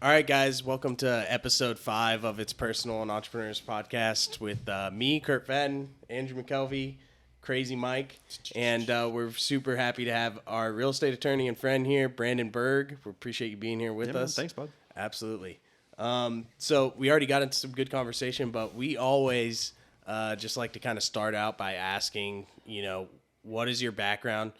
All right, guys, welcome to episode 5 of It's Personal and Entrepreneurs podcast with me, Kurt Fadden, Andrew McKelvey, Crazy Mike, and we're super happy to have our real estate attorney and friend here, Brandon Burg. We appreciate you being here with us. Man, thanks, bud. Absolutely. So we already got into some good conversation, but we always just like to kind of start out by asking, what is your background,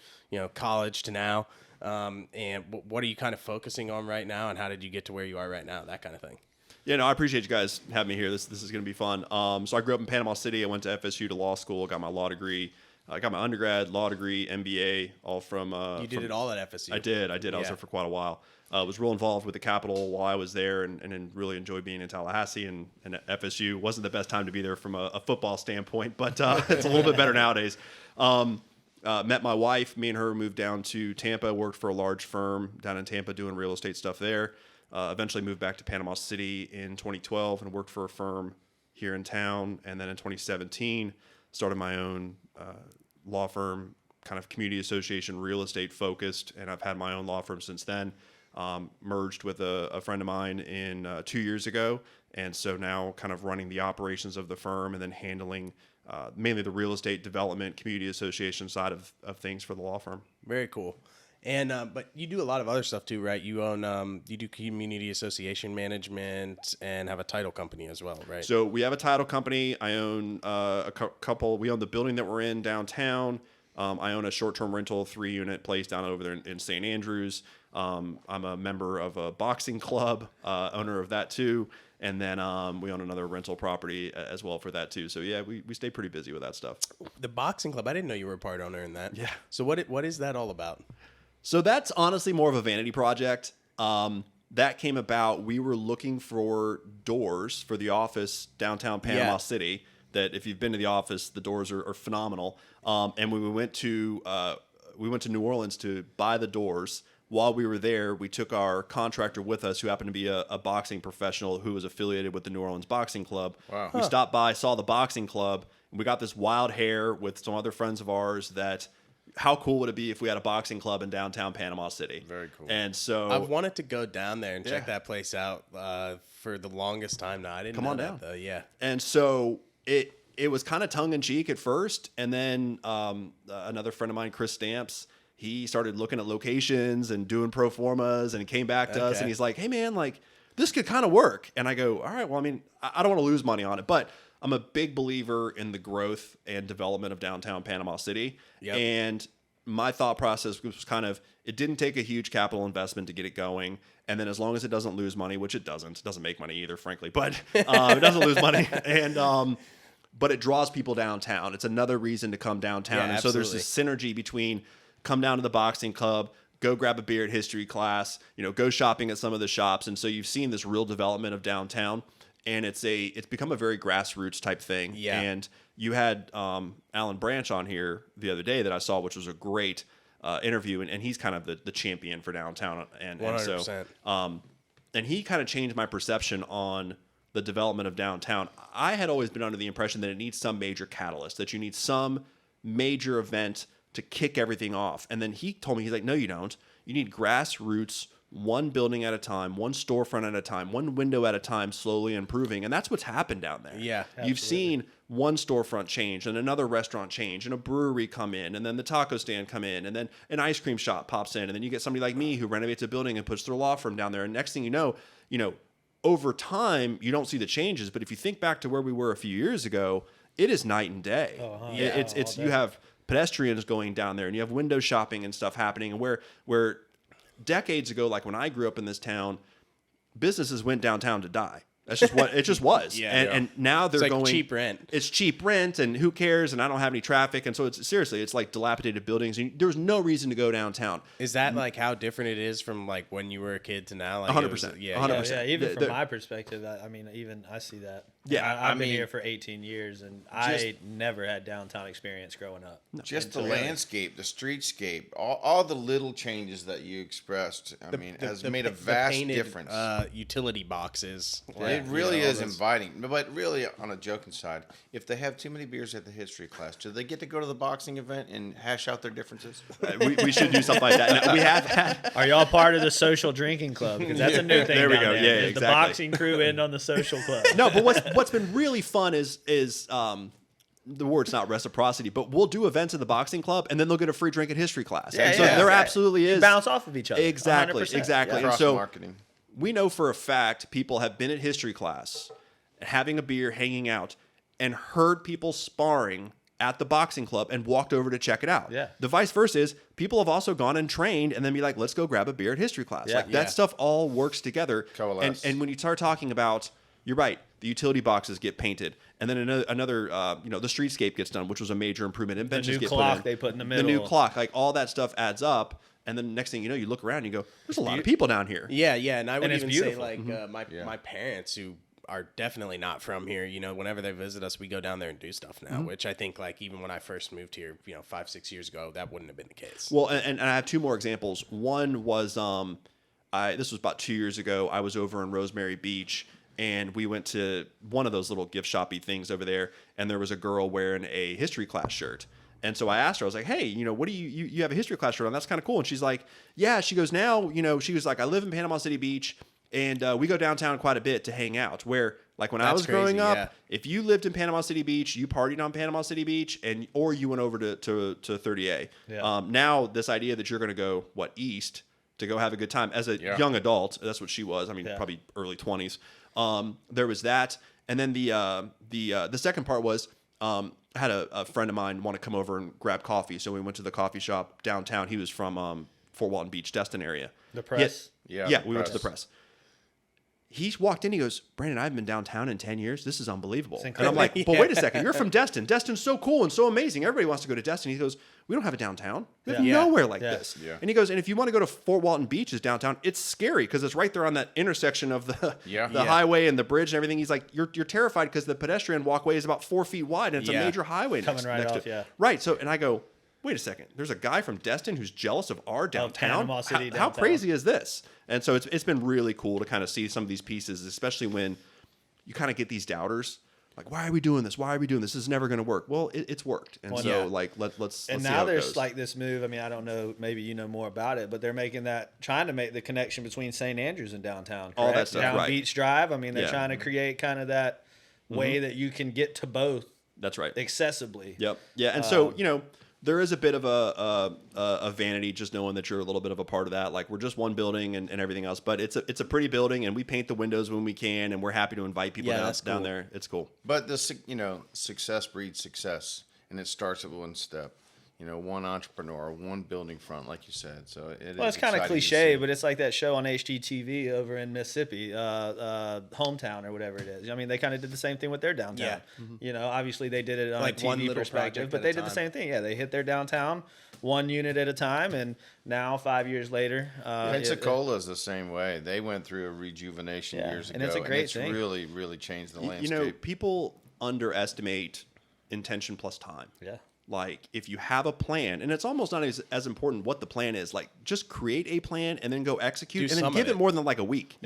college to now? And what are you kind of focusing on right now, and how did you get to where you are right now? That kind of thing. Yeah, no, I appreciate you guys having me here. This is going to be fun. So I grew up in Panama City. I went to FSU to law school, got my law degree. I got my undergrad, law degree, MBA, all from... You did it all at FSU. I did. I was there for quite a while. Was real involved with the Capitol while I was there and really enjoyed being in Tallahassee and at FSU. Wasn't the best time to be there from a football standpoint, but it's a little bit better nowadays. Met my wife. Me and her moved down to Tampa, worked for a large firm down in Tampa doing real estate stuff there. Eventually moved back to Panama City in 2012 and worked for a firm here in town. And then in 2017, started my own law firm, kind of community association, real estate focused. And I've had my own law firm since then. Merged with a friend of mine in 2 years ago. And so now kind of running the operations of the firm and then handling mainly the real estate development, community association side of things for the law firm. Very cool. And but you do a lot of other stuff too, right? You own, you do community association management and have a title company as well, right? So we have a title company. I own a couple. We own the building that we're in downtown. I own a short-term rental 3-unit place down over there in St. Andrews. I'm a member of a boxing club, owner of that too. And then we own another rental property as well for that too. So yeah, we stay pretty busy with that stuff. The boxing club, I didn't know you were a part owner in that. Yeah. So what is that all about? So that's honestly more of a vanity project. That came about, we were looking for doors for the office downtown Panama City. That if you've been to the office, the doors are phenomenal. And when we went to New Orleans to buy the doors. While we were there, we took our contractor with us, who happened to be a boxing professional who was affiliated with the New Orleans Boxing Club. Wow. We stopped by, saw the boxing club, and we got this wild hair with some other friends of ours that how cool would it be if we had a boxing club in downtown Panama City? Very cool. And so I've wanted to go down there and check that place out for the longest time now. I didn't know that, though. Yeah. And so it was kind of tongue-in-cheek at first, and then another friend of mine, Chris Stamps, he started looking at locations and doing pro formas, and he came back to us and he's like, hey man, like this could kind of work. And I go, all right, well, I mean, I don't want to lose money on it, but I'm a big believer in the growth and development of downtown Panama City. Yep. And my thought process was kind of, it didn't take a huge capital investment to get it going. And then as long as it doesn't lose money, which it doesn't make money either, frankly, but it doesn't lose money. And, but it draws people downtown. It's another reason to come downtown. Yeah, and absolutely. so there's this synergy between come down to the boxing club, go grab a beer at history class, go shopping at some of the shops. And so you've seen this real development of downtown, and it's become a very grassroots type thing. Yeah. And you had Alan Branch on here the other day that I saw, which was a great interview. And he's kind of the champion for downtown. And 100%. And he kind of changed my perception on the development of downtown. I had always been under the impression that it needs some major catalyst, that you need some major event to kick everything off. And then he told me, he's like, no, you don't. You need grassroots, one building at a time, one storefront at a time, one window at a time, slowly improving. And that's what's happened down there. Yeah, absolutely. You've seen one storefront change and another restaurant change and a brewery come in and then the taco stand come in and then an ice cream shop pops in. And then you get somebody like me who renovates a building and puts their law firm down there. And next thing you know, over time, you don't see the changes. But if you think back to where we were a few years ago, it is night and day. It's you have pedestrians going down there and you have window shopping and stuff happening. And where decades ago, like when I grew up in this town, businesses went downtown to die. That's just what it just was. And now they're going cheap rent. It's cheap rent and who cares? And I don't have any traffic. And so it's like dilapidated buildings. And there's no reason to go downtown. Is that like how different it is from like when you were a kid to now? Like 100%. Yeah. 100%. Yeah, even from my perspective, I mean, even I see that. Yeah, I've been here for 18 years, and I never had downtown experience growing up. Just the landscape, the streetscape, all the little changes that you expressed, has made a vast painted, difference. Utility boxes. It really is inviting. But really, on a joking side, if they have too many beers at the history class, do they get to go to the boxing event and hash out their differences? We should do something like that. No, we have had. Are y'all part of the social drinking club? Because that's a new thing. There we down go. there. Yeah, Is exactly. The boxing crew in on the social club. No, but what's been really fun is the word's not reciprocity, but we'll do events in the boxing club, and then they'll get a free drink at history class. Yeah, and so yeah. there Yeah. absolutely You is bounce off of each other. Exactly, 100%. exactly. Yeah. And so Cross-marketing. we know for a fact people have been at history class, having a beer, hanging out, and heard people sparring at the boxing club and walked over to check it out. Yeah. The vice versa is people have also gone and trained and then be like, let's go grab a beer at history class. Yeah. Like that stuff all works together. Coalesce. And when you start talking about, you're right, the utility boxes get painted, and then another the streetscape gets done, which was a major improvement. And benches new get clock put in. they put in the The new middle. clock, like all that stuff adds up. And then next thing you know, you look around and you go, there's a lot of people down here. Yeah, and I would it's even say beautiful. like my parents who are definitely not from here, whenever they visit us, we go down there and do stuff now, which I think like even when I first moved here, 5-6 years ago, that wouldn't have been the case. Well, and I have two more examples. One was this was about 2 years ago. I was over in Rosemary Beach, and we went to one of those little gift shoppy things over there, and there was a girl wearing a history class shirt. And so I asked her, I was like, hey, what do you have a history class shirt on? That's kind of cool. And she's like, yeah. She goes, now, she was like, I live in Panama City Beach, and we go downtown quite a bit to hang out. Where, like, when I That's was growing crazy, up, yeah. if you lived in Panama City Beach, you partied on Panama City Beach, or you went over to 30A. Yeah. Now, this idea that you're going to go, east to go have a good time as a young adult, that's what she was. I mean, probably early 20s. There was that. And then the second part was I had a friend of mine want to come over and grab coffee. So we went to the coffee shop downtown. He was from Fort Walton Beach, Destin area. The press? Yeah, we went to the press. He walked in, he goes, Brandon, I haven't been downtown in 10 years. This is unbelievable. And I'm like, but wait a second. You're from Destin. Destin's so cool and so amazing. Everybody wants to go to Destin. He goes, we don't have a downtown. We have nowhere like this. Yeah. And he goes, and if you want to go to Fort Walton Beach is downtown, it's scary because it's right there on that intersection of the highway and the bridge and everything. He's like, you're terrified because the pedestrian walkway is about 4 feet wide and it's a major highway Coming right off, to it. Right. So, and I go, wait a second. There's a guy from Destin who's jealous of our downtown. Panama City How downtown. crazy is this? And so it's been really cool to kind of see some of these pieces, especially when you kind of get these doubters. Like, why are we doing this? Why are we doing this? This is never going to work. Well, it's worked. And like, let's And see now how it there's goes. like this move. I mean, I don't know. Maybe you know more about it, but they're trying to make the connection between St. Andrews and downtown. Correct? All that stuff, Down right. Beach Drive. I mean, they're Yeah. trying to create kind of that way that you can get to both That's right. accessibly. Yep. Yeah. And so, there is a bit of a vanity just knowing that you're a little bit of a part of that. Like, we're just one building and everything else, but it's a pretty building, and we paint the windows when we can, and we're happy to invite people down cool. there. It's cool. But success breeds success, and it starts at one step. One entrepreneur, one building front, like you said. So It's kind of cliche, but it's like that show on HGTV over in Mississippi, Hometown or whatever it is. I mean, they kind of did the same thing with their downtown. Yeah. Obviously they did it on Like a one TV little perspective, project but at a they did time. the same thing. Yeah, they hit their downtown one unit at a time, and now 5 years later, Pensacola is the same way. They went through a rejuvenation years ago, and it's a great thing. Really, really changed the landscape. People underestimate intention plus time. Yeah. Like, if you have a plan, and it's almost not as important what the plan is, like, just create a plan and then go execute, and then give it more than like a week,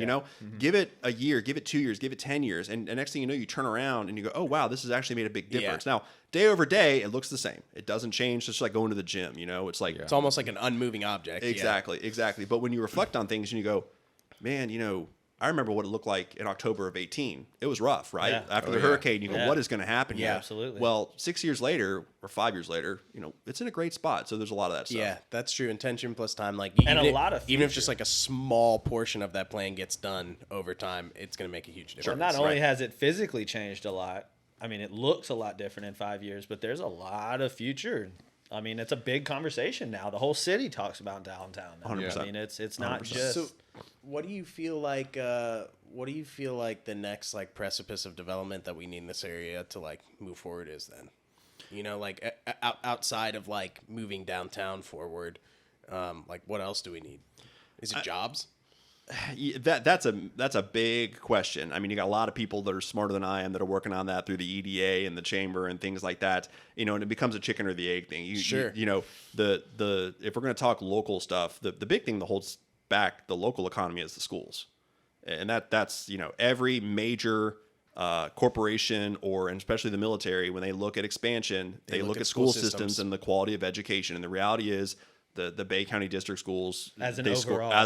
give it a year, give it 2 years, give it 10 years. And next thing you know, you turn around and you go, oh, wow, this has actually made a big difference. Now, day over day, it looks the same. It doesn't change. It's just like going to the gym, it's like, It's almost like an unmoving object. Exactly. But when you reflect on things and you go, man, I remember what it looked like in October of 18. It was rough, right? Yeah. After the hurricane, you go, what is going to happen here? Absolutely. Well, 6 years later or 5 years later, it's in a great spot. So there's a lot of that stuff. Yeah, that's true. Intention plus time, like And a lot of even if just like a small portion of that plan gets done over time, it's going to make a huge difference. And not only has it physically changed a lot, I mean, it looks a lot different in 5 years, but there's a lot of future. I mean, it's a big conversation now. The whole city talks about downtown now. 100%. I mean, it's not 100%. just. So, what do you feel like? What do you feel like the next like precipice of development that we need in this area to like move forward is then? Like outside of like moving downtown forward, like what else do we need? Is it jobs? That's a big question. I mean, you got a lot of people that are smarter than I am that are working on that through the EDA and the chamber and things like that. And it becomes a chicken or the egg thing. Sure. The if we're going to talk local stuff, the big thing that holds back the local economy is the schools, and that's every major corporation and especially the military, when they look at expansion, they look at school systems and the quality of education. And the reality is, the Bay County District schools as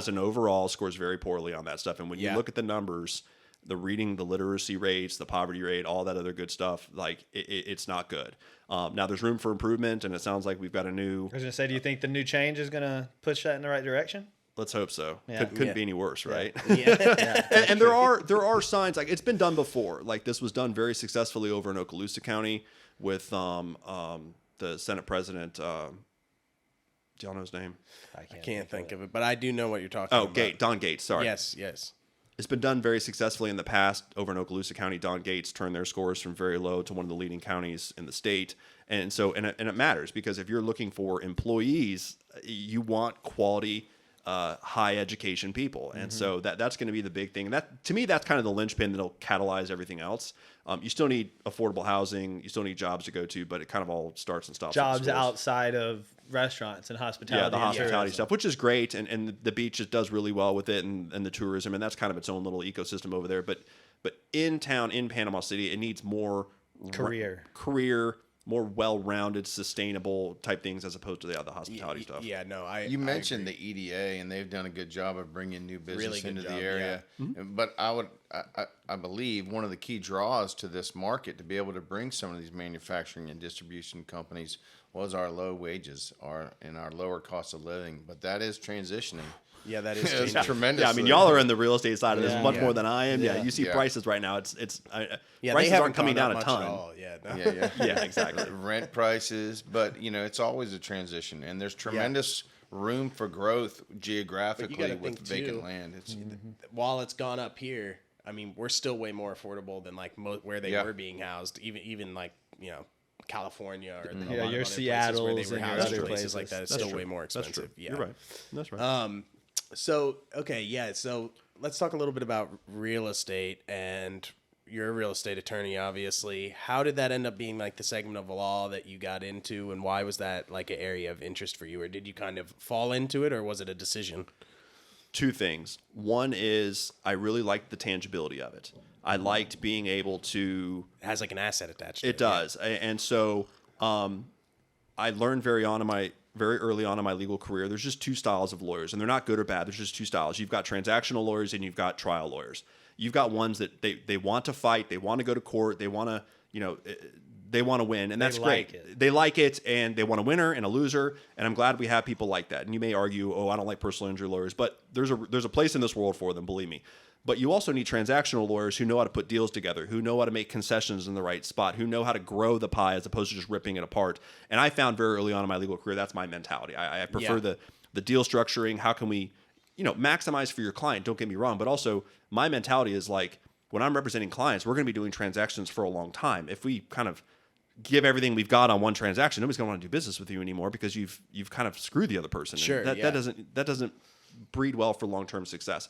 an overall scores very poorly on that stuff. And when you look at the numbers, the reading, the literacy rates, the poverty rate, all that other good stuff, like it's not good. Now there's room for improvement, and it sounds like we've got a new. I was gonna say, do you think the new change is gonna push that in the right direction? Let's hope so. Yeah. Couldn't be any worse, right? Yeah. and there are signs, like it's been done before. Like this was done very successfully over in Okaloosa County with the Senate President. Do y'all know his name? I can't think of it, but I do know what you're talking about. Don Gates. Sorry. Yes. It's been done very successfully in the past over in Okaloosa County. Don Gates turned their scores from very low to one of the leading counties in the state. And so, and it matters because if you're looking for employees, you want quality, high education people. And so that's going to be the big thing. And that, to me, that's kind of the linchpin that'll catalyze everything else. You still need affordable housing. You still need jobs to go to, but it kind of all starts and stops. Jobs outside of restaurants and hospitality. Yeah, the hospitality tourism stuff, which is great. And the beach just does really well with it and the tourism. And that's kind of its own little ecosystem over there. But in town, in Panama City, it needs more career, more well-rounded, sustainable type things as opposed to the other hospitality stuff. Yeah, no, You mentioned the EDA, and they've done a good job of bringing new business into the area. Yeah. Mm-hmm. But I believe one of the key draws to this market to be able to bring some of these manufacturing and distribution companies was our low wages and our lower cost of living. But that is transitioning. Yeah, that is It's tremendous. Yeah, I mean, y'all are in the real estate side of this much Yeah. more than I am. Yeah, Yeah. you see Yeah. prices right now. Prices they aren't coming down a much ton. At all. Yeah, no. Yeah, exactly. Rent prices, but it's always a transition, and there's tremendous room for growth geographically gotta with think, vacant too, land. It's While it's gone up here, I mean, we're still way more affordable than like where they were being housed. Even like California or a lot of your other places Seattles where they were and your housed other or places places. like that. It's That's still true. way more That's expensive. true. Yeah. You're right. That's right. So let's talk a little bit about real estate, and you're a real estate attorney, obviously. How did that end up being like the segment of law that you got into, and why was that like an area of interest for you, or did you kind of fall into it, or was it a decision? Two things. One is I really liked the tangibility of it. I liked being able to. It has like an asset attached to it. It does, and so I learned very early on in my legal career, there's just two styles of lawyers, and they're not good or bad. There's just two styles. You've got transactional lawyers and you've got trial lawyers. You've got ones that they want to fight, they want to go to court, they want to, they want to win, and that's great. They like it, and they want a winner and a loser, and I'm glad we have people like that. And you may argue, I don't like personal injury lawyers, but there's a place in this world for them, believe me. But you also need transactional lawyers who know how to put deals together, who know how to make concessions in the right spot, who know how to grow the pie as opposed to just ripping it apart. And I found very early on in my legal career, that's my mentality. I prefer the deal structuring. How can we, maximize for your client? Don't get me wrong. But also my mentality is like, when I'm representing clients, we're going to be doing transactions for a long time. If we kind of give everything we've got on one transaction, nobody's going to want to do business with you anymore because you've kind of screwed the other person. Sure. And that doesn't breed well for long-term success.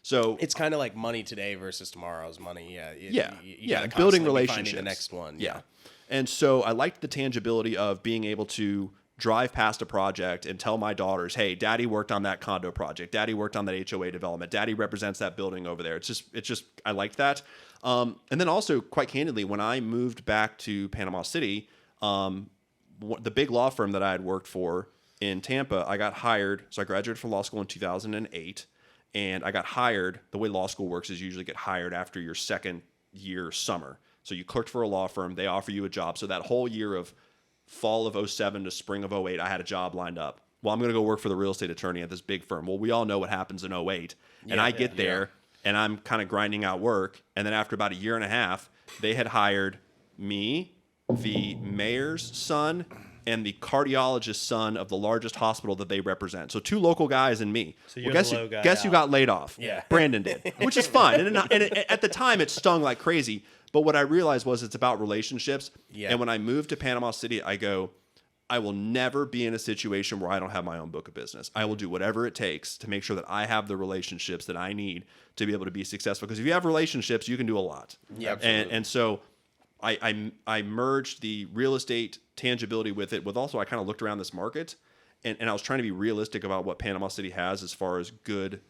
So it's kind of like money today versus tomorrow's money. You gotta building constantly be relationships. finding the next one. Yeah. And so I liked the tangibility of being able to drive past a project and tell my daughters, hey, daddy worked on that condo project. Daddy worked on that HOA development. Daddy represents that building over there. It's just, I liked that. And then also, quite candidly, when I moved back to Panama City, the big law firm that I had worked for in Tampa, I got hired. So I graduated from law school in 2008. And I got hired. The way law school works is you usually get hired after your second year summer. So you clerked for a law firm. They offer you a job. So that whole year of fall of 07 to spring of 08, I had a job lined up. Well, I'm going to go work for the real estate attorney at this big firm. Well, we all know what happens in 08. And I get there, and I'm kind of grinding out work. And then after about a year and a half, they had hired me, the mayor's son, and the cardiologist's son of the largest hospital that they represent. So two local guys and me. So you're guess the low guy guess who out. got laid off? Yeah. Brandon did, which is fine. And at the time, it stung like crazy. But what I realized was it's about relationships. Yeah. And when I moved to Panama City, I go, I will never be in a situation where I don't have my own book of business. I will do whatever it takes to make sure that I have the relationships that I need to be able to be successful. Because if you have relationships, you can do a lot. Yeah, and so I merged the real estate tangibility with it. With also, I kind of looked around this market, and I was trying to be realistic about what Panama City has as far as good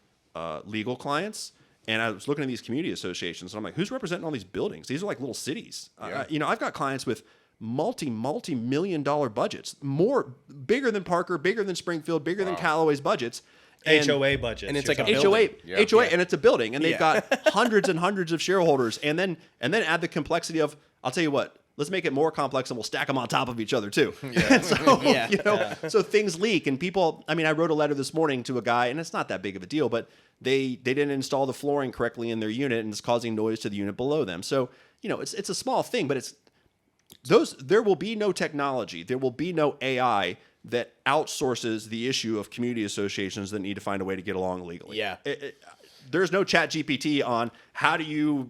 legal clients. And I was looking at these community associations, and I'm like, who's representing all these buildings? These are like little cities. Yeah. I've got clients with multi-million-dollar budgets, bigger than Parker, bigger than Springfield, bigger than Callaway's budgets. And HOA budget. and it's like a HOA, building. Yeah. HOA, and it's a building, and they've Yeah. got hundreds and hundreds of shareholders, and then add the complexity of, I'll tell you what, let's make it more complex, and we'll stack them on top of each other too. And so, Yeah. so things leak, and people. I mean, I wrote a letter this morning to a guy, and it's not that big of a deal, but they didn't install the flooring correctly in their unit, and it's causing noise to the unit below them. So it's a small thing, but there will be no technology, there will be no AI that outsources the issue of community associations that need to find a way to get along legally. Yeah. There's no chat GPT on how do you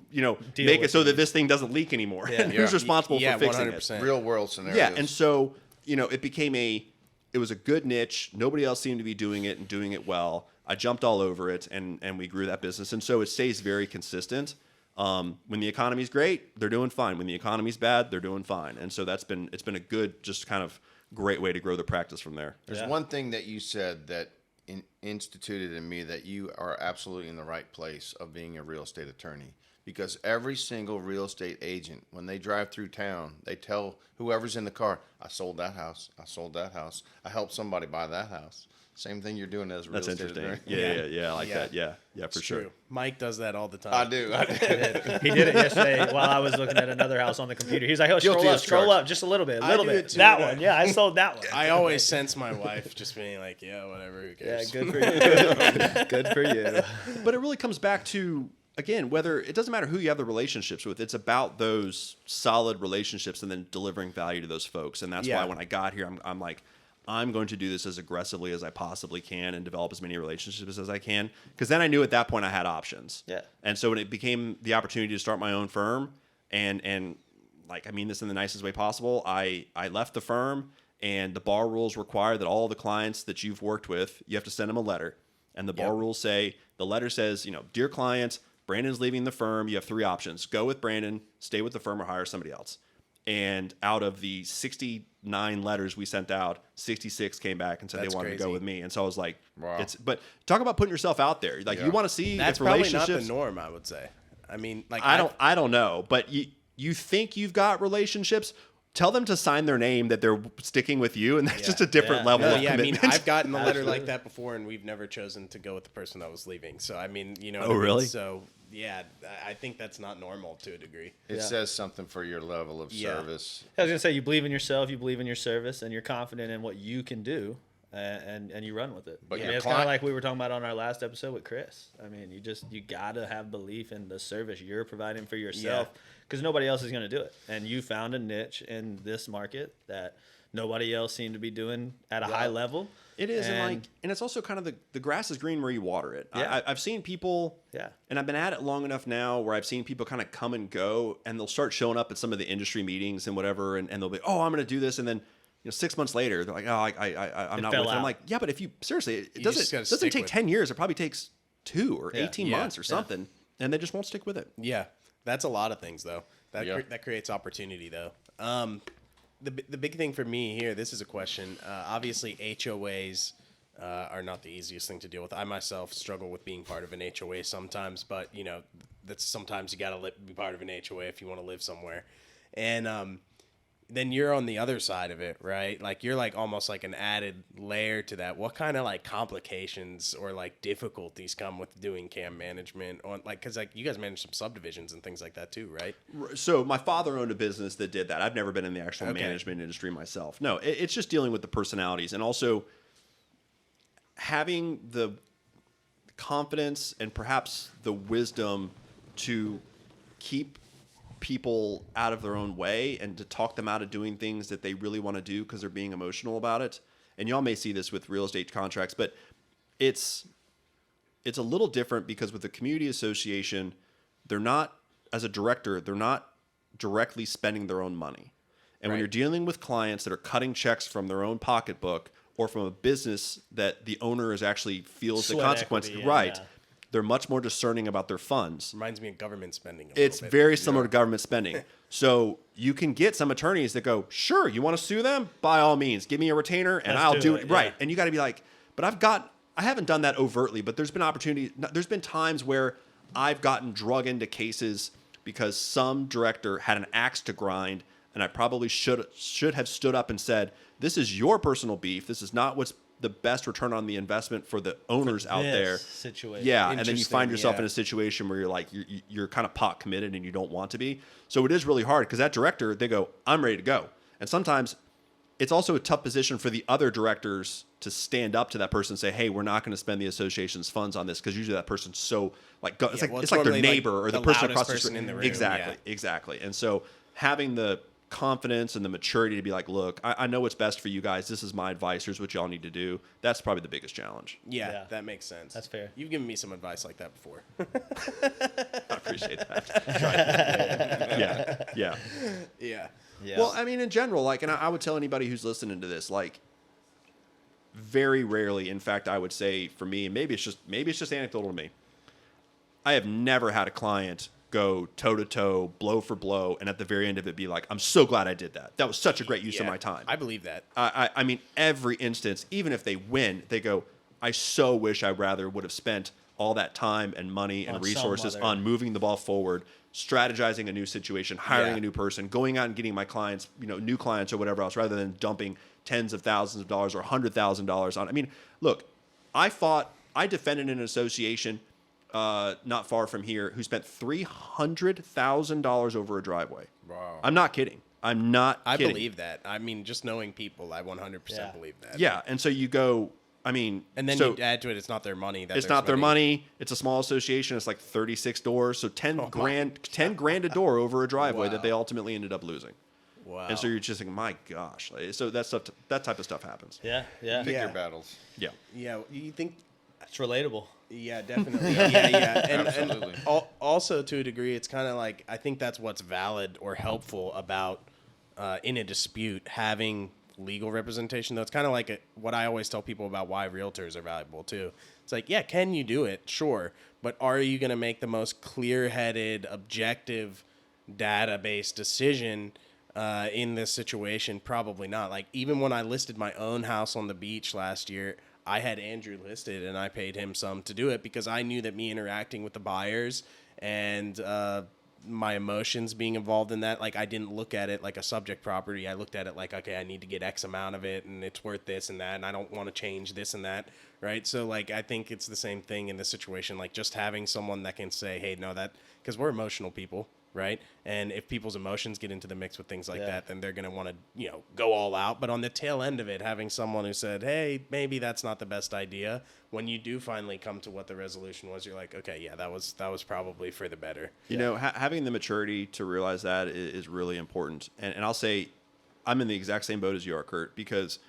make it so that this thing doesn't leak anymore. Yeah. Who's responsible for fixing 100%. it? Real world scenarios. Yeah, and so it was a good niche. Nobody else seemed to be doing it and doing it well. I jumped all over it, and we grew that business, and so it stays very consistent. When the economy's great, they're doing fine. When the economy's bad, they're doing fine. And so it's been a good, just kind of great way to grow the practice from there. There's one thing that you said that instituted in me that you are absolutely in the right place of being a real estate attorney, because every single real estate agent, when they drive through town, they tell whoever's in the car, I sold that house, I sold that house, I helped somebody buy that house. Same thing you're doing as a real That's estate interesting. attorney. Yeah, I like Yeah. that. Yeah, for It's sure. true. Mike does that all the time. I do. He did it yesterday while I was looking at another house on the computer. He was like, "Oh, Guilty as scroll charged. up, just a little bit, I do bit." it too. That one, yeah, I sold that one. I always sense my wife just being like, yeah, whatever, who Yeah, cares? good for you. Good for you. But it really comes back to, again, whether it doesn't matter who you have the relationships with, it's about those solid relationships and then delivering value to those folks. And that's Yeah. why when I got here, I'm like, I'm going to do this as aggressively as I possibly can and develop as many relationships as I can. Because then I knew at that point I had options. Yeah. And so when it became the opportunity to start my own firm, and like, I mean this in the nicest way possible, I left the firm, and the bar rules require that all the clients that you've worked with, you have to send them a letter. And the bar rules say, the letter says, dear client, Brandon's leaving the firm. You have 3 options. Go with Brandon, stay with the firm, or hire somebody else. And out of the 69 letters we sent out, 66 came back and said That's they wanted to go crazy. with me. And so I was like, Wow. but talk about putting yourself out there. Like, you want to see That's if probably relationships. not the norm, I would say. I mean, like, I don't know, but you think you've got relationships. Tell them to sign their name that they're sticking with you, and that's just a different Yeah. level No, of yeah, I mean, commitment. I've gotten a letter like that before, and we've never chosen to go with the person that was leaving. So, I mean, what I mean? really? So, yeah, I think that's not normal to a degree. It says something for your level of Yeah. service. I was gonna say, you believe in yourself, you believe in your service, and you're confident in what you can do, and you run with it. But I your mean, it's kind of client- like we were talking about on our last episode with Chris. I mean, you gotta have belief in the service you're providing for yourself, because nobody else is gonna do it. And you found a niche in this market that nobody else seemed to be doing at a high level. It is, and it's also kind of the grass is green where you water it. Yeah. I've seen people, Yeah. and I've been at it long enough now where I've seen people kind of come and go, and they'll start showing up at some of the industry meetings and whatever, and they'll be, oh, I'm going to do this, and then 6 months later they're like, oh, I'm not fell with it. I'm out. like, yeah, but if you seriously, it You just gotta doesn't stick take with it. 10 years. It probably takes 2 or Yeah. 18 Yeah. months or something, and they just won't stick with it. Yeah, that's a lot of things, though. Yeah. That creates opportunity, though. The big thing for me here, this is a question. Obviously, HOAs are not the easiest thing to deal with. I myself struggle with being part of an HOA sometimes, but that's sometimes you got to be part of an HOA if you want to live somewhere. And then you're on the other side of it, right? Like, you're like almost like an added layer to that. What kind of like complications or like difficulties come with doing CAM management on, like, because like you guys manage some subdivisions and things like that too, right? So my father owned a business that did that. I've never been in the actual Okay. management industry myself. No, it's just dealing with the personalities, and also having the confidence and perhaps the wisdom to keep people out of their own way and to talk them out of doing things that they really want to do because they're being emotional about it. And y'all may see this with real estate contracts, but it's a little different because with the community association, they're not, as a director, they're not directly spending their own money. And when Right. you're dealing with clients that are cutting checks from their own pocketbook or from a business that the owner is actually feels the Sweat consequence, equity, right? yeah. They're much more discerning about their funds. Reminds me of government spending. It's very similar to government spending. So you can get some attorneys that go, sure, you want to sue them? By all means, give me a retainer and Let's I'll do do it, it. Right. yeah. And you got to be like, but I haven't done that overtly, but there's been there's been times where I've gotten drug into cases because some director had an axe to grind, and I probably should have stood up and said, this is your personal beef. This is not what's the best return on the investment for the owners out there. This situation. Yeah, and then you Interesting, find yourself yeah. in a situation where you're like you're kind of pot committed and you don't want to be. So it is really hard because that director, they go, I'm ready to go. And sometimes it's also a tough position for the other directors to stand up to that person and say, hey, we're not going to spend the association's funds on this, because usually that person's so like it's well, it's like their normally, neighbor or the person loudest across the person street. in the room, Exactly. And so having the confidence and the maturity to be like, look, I know what's best for you guys. This is my advice. Here's what y'all need to do. That's probably the biggest challenge. Yeah, Yeah. that makes sense. That's fair. You've given me some advice like that before. I appreciate that. Yeah. Yeah. Yeah. Well, I mean, in general, like, and I would tell anybody who's listening to this, like, very rarely, in fact, I would say for me, and maybe it's just anecdotal to me, I have never had a client go toe to toe, blow for blow, and at the very end of it be like, I'm so glad I did that. That was such a great use of Yeah, my time. I believe that. I mean, every instance, even if they win, they go, I so wish I rather would have spent all that time and money and On some resources other- on moving the ball forward, strategizing a new situation, hiring Yeah. a new person, going out and getting my clients, new clients or whatever else, rather than dumping tens of thousands of dollars or $100,000 on. I mean, look, I defended an association not far from here who spent $300,000 over a driveway. Wow. I'm not kidding. I'm not I kidding. believe that. I mean, just knowing people, I 100% Yeah. believe that. Yeah, and so you go, I mean, And then so you add to it, it's not their money. That it's they're not their spending. money. It's a small association. It's like 36 doors, so 10 my. grand a door over a driveway Wow. that they ultimately ended up losing. Wow. And so you're just like, my gosh. So that type of stuff happens. Yeah. Pick Yeah. your battles. Yeah. Yeah, you think? It's relatable. Yeah, definitely. Yeah. And Absolutely. also, to a degree, it's kind of like, I think that's what's valid or helpful about in a dispute having legal representation. Though it's kind of like what I always tell people about why realtors are valuable too. It's like, yeah, can you do it? Sure, but are you going to make the most clear-headed, objective, data-based decision in this situation? Probably not. Like, even when I listed my own house on the beach last year, I had Andrew listed and I paid him some to do it because I knew that me interacting with the buyers and my emotions being involved in that, like, I didn't look at it like a subject property. I looked at it like, okay, I need to get X amount of it and it's worth this and that, and I don't want to change this and that, right? So, like, I think it's the same thing in this situation, like just having someone that can say, hey, no, that, because we're emotional people, right? And if people's emotions get into the mix with things like Yeah. that, then they're going to want to, go all out. But on the tail end of it, having someone who said, hey, maybe that's not the best idea, when you do finally come to what the resolution was, you're like, okay, yeah, that was probably for the better. You know, having the maturity to realize that is really important. And I'll say I'm in the exact same boat as you are, Kurt, because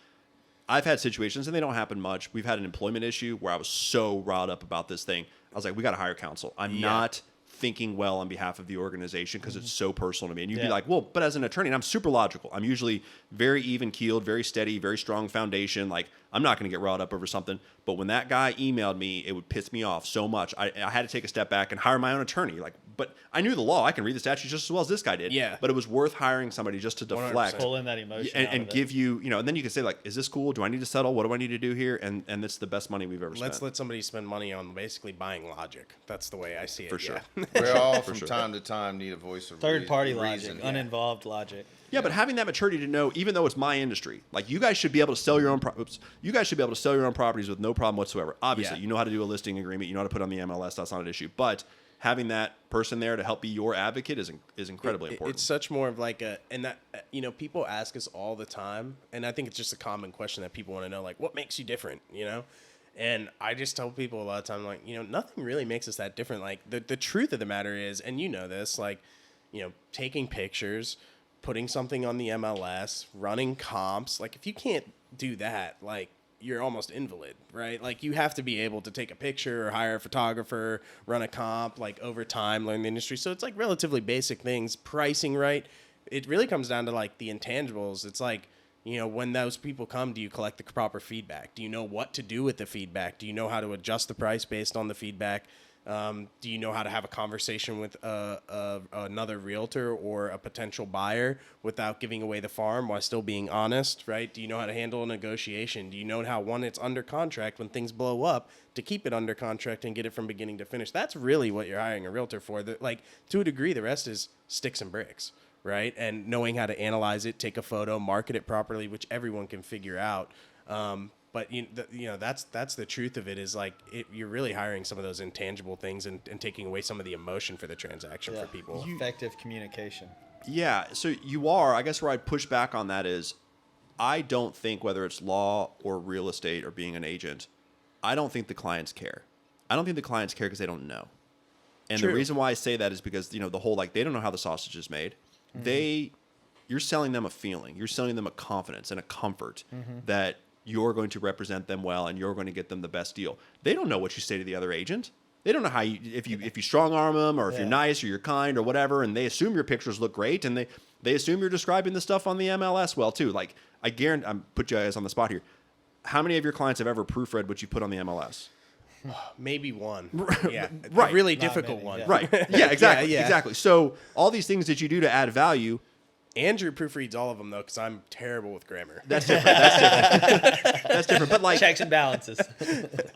I've had situations, and they don't happen much. We've had an employment issue where I was so riled up about this thing. I was like, we got to hire counsel. I'm not thinking well on behalf of the organization because it's so personal to me. And you'd be Yeah. like, well, but as an attorney, and I'm super logical. I'm usually very even keeled, very steady, very strong foundation. Like, I'm not going to get riled up over something. But when that guy emailed me, it would piss me off so much. I had to take a step back and hire my own attorney. Like, but I knew the law. I can read the statutes just as well as this guy did. Yeah. But it was worth hiring somebody just to deflect. Pulling that emotion out And of it. give you, and then you can say, like, is this cool? Do I need to settle? What do I need to do here? And it's the best money we've ever spent. Let's let somebody spend money on basically buying logic. That's the way I see it. For sure. Yeah. We all, from sure. time to time, need a voice of Third party reason. logic, uninvolved logic. Yeah, but having that maturity to know, even though it's my industry, like, you guys should be able to sell your own. You guys should be able to sell your own properties with no problem whatsoever. Obviously, Yeah. you know how to do a listing agreement. You know how to put on the MLS. That's not an issue. But having that person there to help be your advocate is incredibly important. It's such more of like people ask us all the time, and I think it's just a common question that people want to know, like, what makes you different, And I just tell people a lot of time, like, nothing really makes us that different. Like, the truth of the matter is, and you know this, like, taking pictures, putting something on the MLS, running comps, like, if you can't do that, like, you're almost invalid, right? Like, you have to be able to take a picture or hire a photographer, run a comp, like, over time, learn the industry. So it's like relatively basic things, pricing right. it really comes down to like the intangibles. It's like, when those people come, do you collect the proper feedback? Do you know what to do with the feedback? Do you know how to adjust the price based on the feedback? Do you know how to have a conversation with another realtor or a potential buyer without giving away the farm while still being honest, right? Do you know how to handle a negotiation? Do you know how, when it's under contract, when things blow up, to keep it under contract and get it from beginning to finish? That's really what you're hiring a realtor for. Like, to a degree, the rest is sticks and bricks, right? And knowing how to analyze it, take a photo, market it properly, which everyone can figure out. But that's the truth of it, is like you're really hiring some of those intangible things and taking away some of the emotion for the transaction for people. Effective communication. Yeah, so you are. I guess where I'd push back on that is, I don't think, whether it's law or real estate or being an agent, I don't think the clients care. I don't think the clients care because they don't know. And True. the reason why I say that is because, the whole, like, they don't know how the sausage is made. Mm-hmm. You're selling them a feeling. You're selling them a confidence and a comfort that you're going to represent them well and you're going to get them the best deal. They don't know what you say to the other agent. They don't know how if you strong arm them, or if you're nice or you're kind or whatever, and they assume your pictures look great, and they assume you're describing the stuff on the MLS well too. Like, I guarantee, I'm put you guys on the spot here. How many of your clients have ever proofread what you put on the MLS? Maybe one. Yeah. Right. A really Not difficult many, one. yeah. Right. Yeah, exactly. Yeah. Exactly. So all these things that you do to add value, Andrew proofreads all of them, though, because I'm terrible with grammar. that's different. That's different. But like, Checks and balances.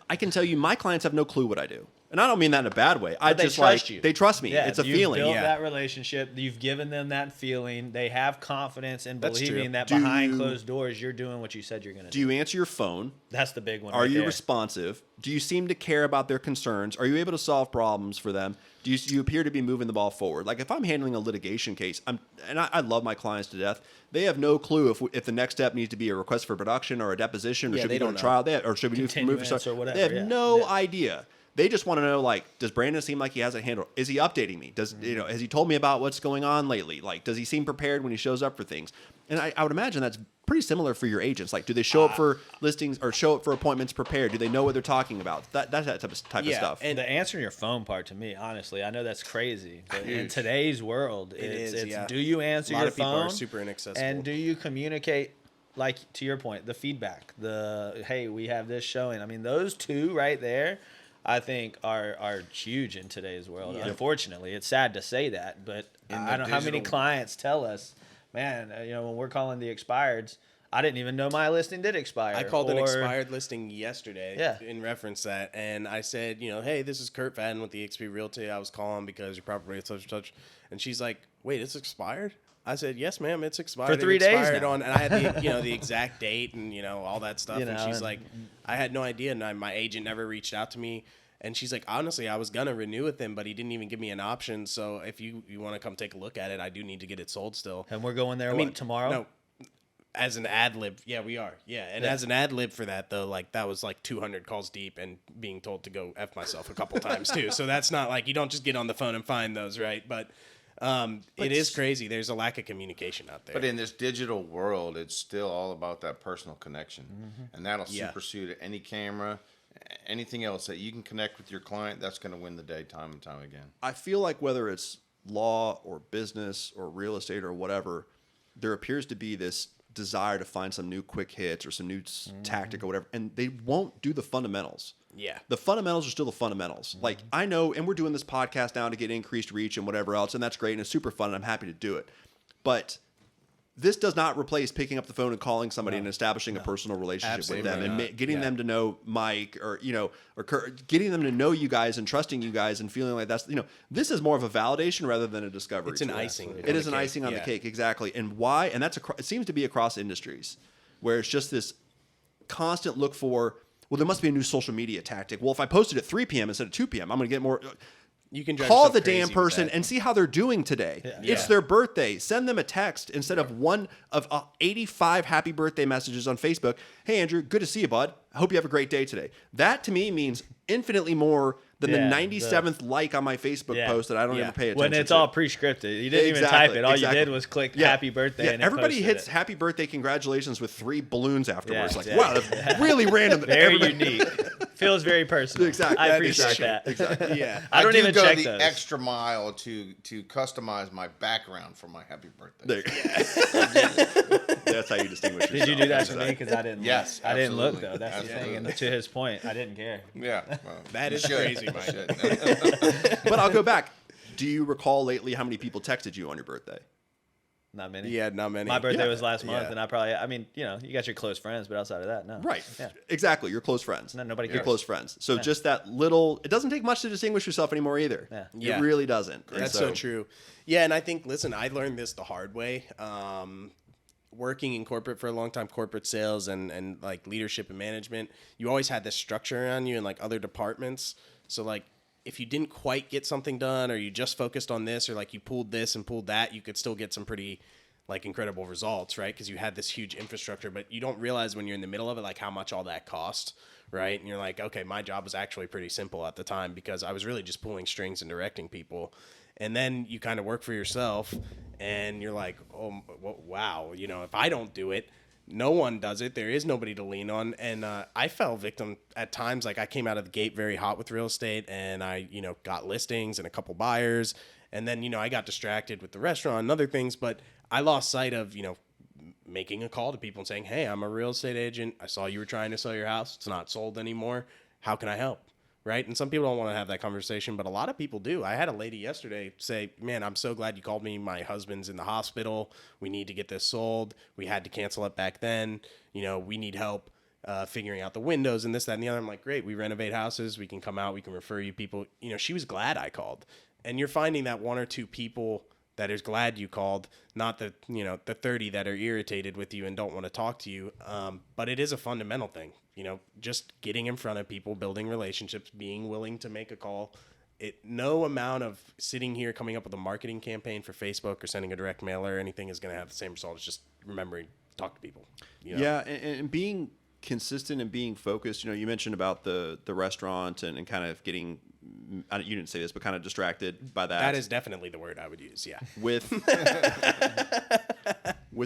I can tell you, my clients have no clue what I do, and I don't mean that in a bad way. I they just trust like you. they trust me. Yeah, It's a you've feeling. built Yeah. that relationship. You've given them that feeling. They have confidence in That's believing true. that Do behind you- closed doors, you're doing what you said you're going to Do do. you answer your phone? That's the big one. Are right you there. responsive? Do you seem to care about their concerns? Are you able to solve problems for them? Do you appear to be moving the ball forward? Like, if I'm handling a litigation case, I love my clients to death. They have no clue if the next step needs to be a request for production or a deposition, or Yeah, should we we go don't to know. trial, or should we move Continuance or whatever, They have yeah. no Yeah. idea. They just want to know, like, does Brandon seem like he has it handled? Is he updating me? Does has he told me about what's going on lately? Like, does he seem prepared when he shows up for things? And I would imagine that's pretty similar for your agents. Like, do they show up for listings or show up for appointments prepared? Do they know what they're talking about? That type of stuff. And The answering your phone part, to me, honestly, I know that's crazy, but in today's world, it's yeah. do you answer A lot your of people phone are super inaccessible. and do you communicate, like, to your point, the feedback, hey, we have this showing. I mean, those two right there, I think are huge in today's world. Yeah. Unfortunately, it's sad to say that, but I don't know how many digital- clients tell us, man, when we're calling the expireds, I didn't even know my listing did expire. I called an Or- expired listing yesterday Yeah. in reference to that, and I said, hey, this is Kurt Fadden with the XP Realty. I was calling because your property is such and such. And she's like, wait, it's expired? I said, yes, ma'am, it's expired. For 3 It days expired now. and I had the, the exact date and, all that stuff. You and know, she's and- like, I had no idea. And my agent never reached out to me. And she's like, honestly, I was going to renew with him, but he didn't even give me an option. So if you want to come take a look at it, I do need to get it sold still. And we're going there, tomorrow? No, as an ad lib. Yeah, we are. Yeah. And as an ad lib for that, though, like, that was like 200 calls deep and being told to go F myself a couple times, too. So that's not like you don't just get on the phone and find those, right? But it is crazy. There's a lack of communication out there. But in this digital world, it's still all about that personal connection. And that'll Yeah. supersede any camera, anything else that you can connect with your client. That's going to win the day time and time again. I feel like whether it's law or business or real estate or whatever, there appears to be this desire to find some new quick hits or some new tactic or whatever, and they won't do the fundamentals. Yeah. The fundamentals are still the fundamentals. Like, I know, and we're doing this podcast now to get increased reach and whatever else, and that's great and it's super fun and I'm happy to do it. But this does not replace picking up the phone and calling somebody and establishing a personal relationship Absolutely with them and not. getting them to know Mike or Kurt, getting them to know you guys and trusting you guys and feeling like that's this is more of a validation rather than a discovery. It's an tool. icing on It the is an cake, icing on the yeah. cake, exactly. And why? And it seems to be across industries where it's just this constant look for. Well, there must be a new social media tactic. Well, if I posted at 3 p.m. instead of 2 p.m., I'm going to get more. You can drive Call yourself the crazy damn with person that. and see how they're doing today. Yeah. It's their birthday. Send them a text instead of one of 85 happy birthday messages on Facebook. Hey, Andrew, good to see you, bud. I hope you have a great day today. That to me means infinitely more than the 97th like on my Facebook post that I don't even pay attention When it's to. all pre-scripted. You didn't even type it. All you did was click happy birthday. Yeah, and it everybody posted hits it. happy birthday, congratulations with 3 balloons afterwards. Yeah, like, yeah. wow, that's really random. that Very everybody- unique. feels very personal. Exactly. I That is appreciate true. that. Exactly. Yeah. I don't do even go check the those. extra mile to customize my background for my happy birthday. That's how you distinguish yourself. Did you do that to Exactly. me? Because I didn't. Yes, I didn't look absolutely. though. That's the thing. Absolutely. And to his point, I didn't care. Yeah, well, That you is should. crazy, You Mike. should. But I'll go back. Do you recall lately how many people texted you on your birthday? Not many. Yeah, not many. My birthday Yeah. was last month, Yeah. and I mean, you know, you got your close friends, but outside of that, no. Right. Yeah. Exactly. You're close friends. No, nobody You're cares. close friends. So just that little, it doesn't take much to distinguish yourself anymore either. Yeah. Yeah. It really doesn't. And That's so true. Yeah, and I think, listen, I learned this the hard way. Working in corporate for a long time, corporate sales and like leadership and management, you always had this structure around you in like other departments. So like if you didn't quite get something done or you just focused on this or like you pulled this and pulled that, you could still get some pretty like incredible results, right? Because you had this huge infrastructure, but you don't realize when you're in the middle of it, like how much all that costs, right? And you're like, okay, my job was actually pretty simple at the time because I was really just pulling strings and directing people. And then you kind of work for yourself and you're like, oh, wow, you know, if I don't do it, no one does it. There is nobody to lean on. And I fell victim at times. Like I came out of the gate very hot with real estate and I, you know, got listings and a couple buyers. And then, you know, I got distracted with the restaurant and other things, but I lost sight of, you know, making a call to people and saying, hey, I'm a real estate agent. I saw you were trying to sell your house. It's not sold anymore. How can I help? Right. And some people don't want to have that conversation, but a lot of people do. I had a lady yesterday say, man, I'm so glad you called me. My husband's in the hospital. We need to get this sold. We had to cancel it back then. You know, we need help figuring out the windows and this, that, and the other. I'm like, great. We renovate houses. We can come out. We can refer you people. You know, she was glad I called. And you're finding that one or two people that is glad you called, not the, you know, the 30 that are irritated with you and don't want to talk to you. But it is a fundamental thing, you know, just getting in front of people, building relationships, being willing to make a call. No amount of sitting here coming up with a marketing campaign for Facebook or sending a direct mail or anything is going to have the same result. It's just remembering to talk to people. You know? Yeah, and being consistent and being focused. You know, you mentioned about the restaurant and kind of getting, you didn't say this, but kind of distracted by that. That is definitely the word I would use, yeah. With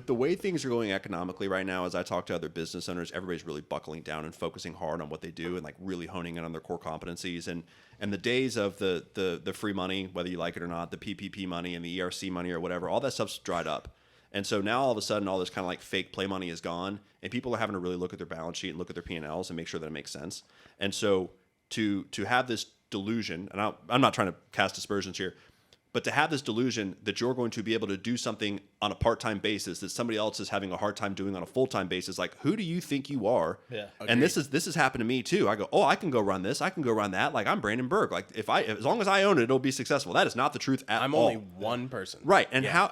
the way things are going economically right now, as I talk to other business owners, everybody's really buckling down and focusing hard on what they do and like really honing in on their core competencies. And the days of the free money, whether you like it or not, the PPP money and the ERC money or whatever, all that stuff's dried up. And so now all of a sudden, all this kind of like fake play money is gone, and people are having to really look at their balance sheet and look at their P&Ls and make sure that it makes sense. And so to have this delusion, and I'm not trying to cast aspersions here, but to have this delusion that you're going to be able to do something on a part-time basis that somebody else is having a hard time doing on a full-time basis, like who do you think you are? Yeah. And this has happened to me too. I go, oh, I can go run this, I can go run that. Like I'm Brandon Burg. Like as long as I own it, it'll be successful. That is not the truth at all. I'm only one person. Right. And Yeah.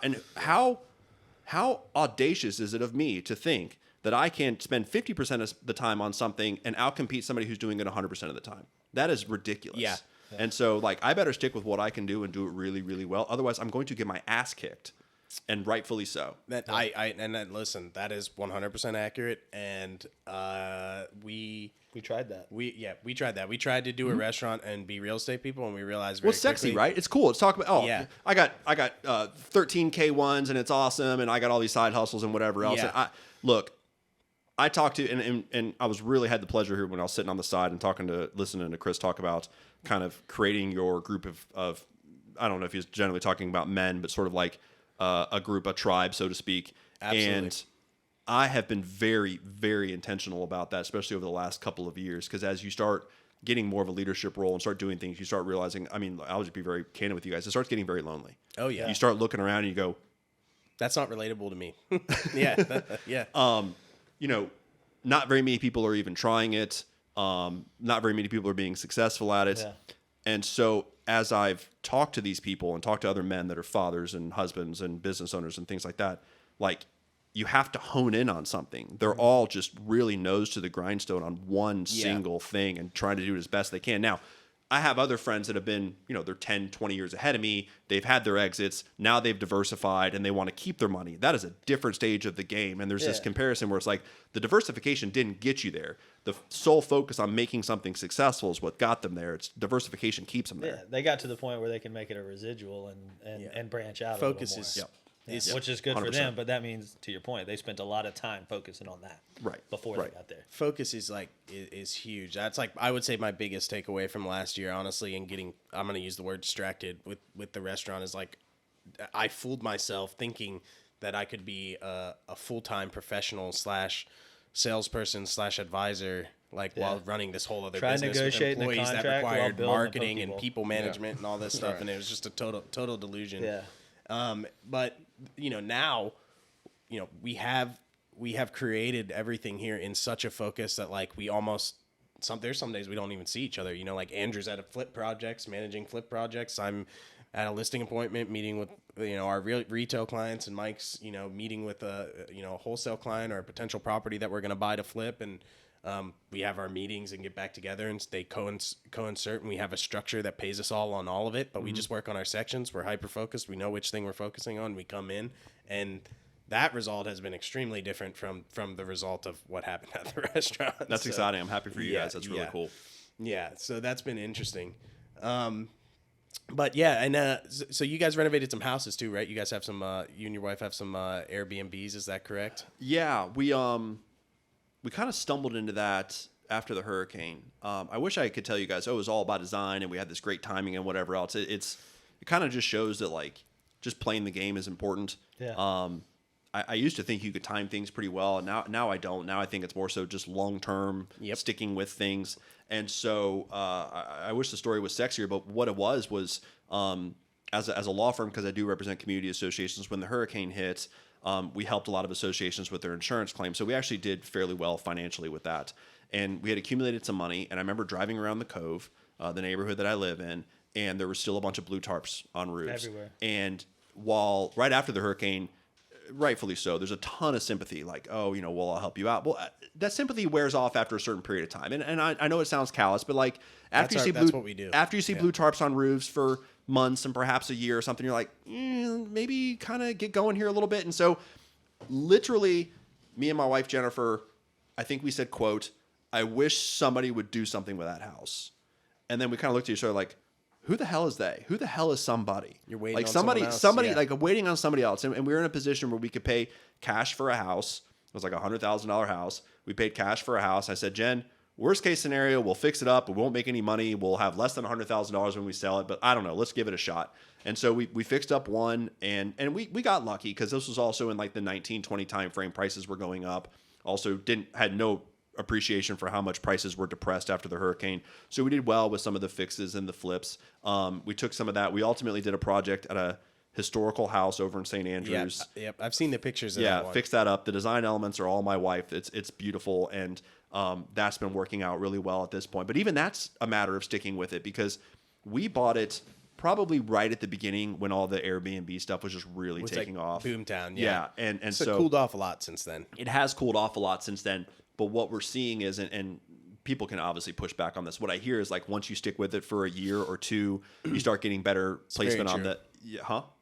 how audacious is it of me to think that I can spend 50% of the time on something and outcompete somebody who's doing it 100% of the time? That is ridiculous. Yeah. And so, like, I better stick with what I can do and do it really, really well. Otherwise, I'm going to get my ass kicked, and rightfully so. Listen, that is 100% accurate. And we tried that. we tried that. We tried to do a restaurant and be real estate people, and we realized very Well, it's sexy, quickly- right? It's cool. It's talk about, oh, Yeah. I got 13 K1s and it's awesome, and I got all these side hustles and whatever else. Yeah. And I talked to, and I was really had the pleasure here when I was sitting on the side and listening to Chris talk about kind of creating your group of I don't know if he's generally talking about men, but sort of like a group, a tribe, so to speak. Absolutely. And I have been very, very intentional about that, especially over the last couple of years, because as you start getting more of a leadership role and start doing things, you start realizing, I mean, I'll just be very candid with you guys, it starts getting very lonely. Oh, yeah. You start looking around and you go, That's not relatable to me. Yeah. Yeah. you know, not very many people are even trying it. Not very many people are being successful at it. Yeah. And so as I've talked to these people and talked to other men that are fathers and husbands and business owners and things like that, like you have to hone in on something. They're all just really nose to the grindstone on one single thing and trying to do it as best they can. Now, I have other friends that have been, you know, they're 10, 20 years ahead of me. They've had their exits. Now they've diversified and they want to keep their money. That is a different stage of the game. And there's this comparison where it's like the diversification didn't get you there. The sole focus on making something successful is what got them there. It's diversification keeps them there. Yeah, they got to the point where they can make it a residual and branch out. Focus a little is more. which is good for 100%. them. But that means, to your point, they spent a lot of time focusing on that before they got there. Focus is huge. That's I would say my biggest takeaway from last year, honestly, and I'm going to use the word distracted with the restaurant is I fooled myself thinking that I could be a full-time professional / salesperson / advisor while running this whole other business with employees that required marketing and people management and all this stuff, and it was just a total delusion. Yeah. But now, we have created everything here in such a focus that we almost there's some days we don't even see each other. Andrew's at a managing flip projects. I'm at a listing appointment meeting with our retail clients, and Mike's meeting with a wholesale client or a potential property that we're going to buy to flip, and we have our meetings and get back together and they co-insert, and we have a structure that pays us all on all of it, but we just work on our sections. We're hyper focused. We know which thing we're focusing on. We come in, and that result has been extremely different from the result of what happened at the restaurant. That's exciting. I'm happy for you guys. That's really cool. Yeah, so that's been interesting. But yeah, and so you guys renovated some houses too, right? You guys have some, you and your wife have some Airbnbs, is that correct? Yeah, we kind of stumbled into that after the hurricane. I wish I could tell you guys, it was all by design and we had this great timing and whatever else. It kind of just shows that just playing the game is important. Yeah. I used to think you could time things pretty well, and now I don't. Now I think it's more so just long term, sticking with things. And so I wish the story was sexier, but what it was as a law firm, because I do represent community associations. When the hurricane hit, we helped a lot of associations with their insurance claims, so we actually did fairly well financially with that. And we had accumulated some money, and I remember driving around the Cove, the neighborhood that I live in, and there was still a bunch of blue tarps on roofs everywhere. And while right after the hurricane, rightfully so, there's a ton of sympathy, well, I'll help you out. Well, that sympathy wears off after a certain period of time. And I know it sounds callous, but after that's what we do. After you see blue tarps on roofs for months and perhaps a year or something, you're maybe kind of get going here a little bit. And so literally me and my wife, Jennifer, I think we said, quote, "I wish somebody would do something with that house." And then we kind of looked at each other who the hell is they? Who the hell is somebody? You're waiting on somebody else. Waiting on somebody else. And we were in a position where we could pay cash for a house. It was $100,000 house. We paid cash for a house. I said, Jen, worst case scenario, we'll fix it up. We won't make any money. We'll have less than $100,000 when we sell it. But I don't know. Let's give it a shot. And so we fixed up one, and we got lucky because this was also in the 1920 time frame. Prices were going up. Also had no appreciation for how much prices were depressed after the hurricane. So we did well with some of the fixes and the flips. We took some of that. We ultimately did a project at a historical house over in St. Andrews. Yep. I've seen the pictures of that one. Fixed that up. The design elements are all my wife. It's beautiful, and that's been working out really well at this point. But even that's a matter of sticking with it, because we bought it probably right at the beginning when all the Airbnb stuff was just really taking off. Boomtown. Yeah. And so it cooled off a lot since then. It has cooled off a lot since then. But what we're seeing is, and people can obviously push back on this, what I hear is once you stick with it for a year or two, you start getting better placement on the...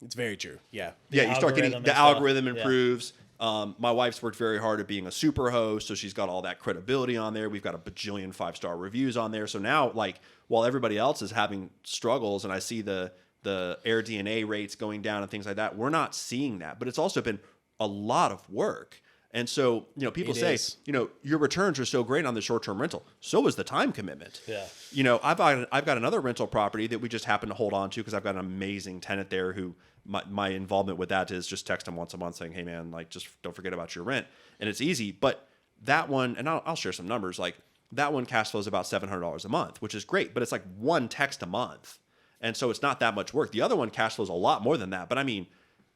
It's very true. Yeah. You start getting... The algorithm improves. My wife's worked very hard at being a super host, so she's got all that credibility on there. We've got a bajillion 5-star reviews on there. So now, while everybody else is having struggles, and I see the Air DNA rates going down and things like that, we're not seeing that. But it's also been a lot of work. And so, people say, your returns are so great on the short-term rental. So is the time commitment. Yeah. I've got another rental property that we just happen to hold on to because I've got an amazing tenant there who my involvement with that is just text him once a month saying, hey man, just don't forget about your rent. And it's easy. But that one, and I'll share some numbers, that one cash flows about $700 a month, which is great, but it's one text a month. And so it's not that much work. The other one cash flows a lot more than that. But I mean,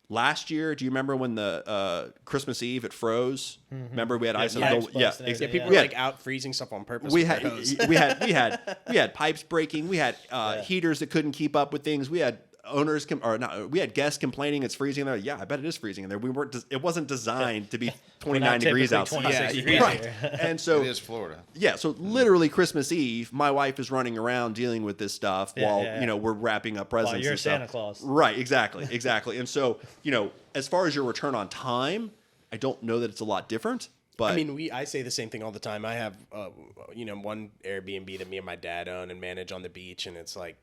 last year, do you remember when the Christmas Eve it froze? Mm-hmm. Remember we had ice. People were out freezing stuff on purpose. We had pipes breaking. We had heaters that couldn't keep up with things. We had we had guests complaining it's freezing there. Yeah, I bet it is freezing in there. It wasn't designed to be 29 degrees outside. 26 degrees right. And so it is Florida. Yeah, so literally Christmas Eve, my wife is running around dealing with this stuff while we're wrapping up presents. While you're and stuff. Santa Claus. Right, exactly. And so, as far as your return on time, I don't know that it's a lot different. But I mean, I say the same thing all the time. I have, one Airbnb that me and my dad own and manage on the beach, and it's like,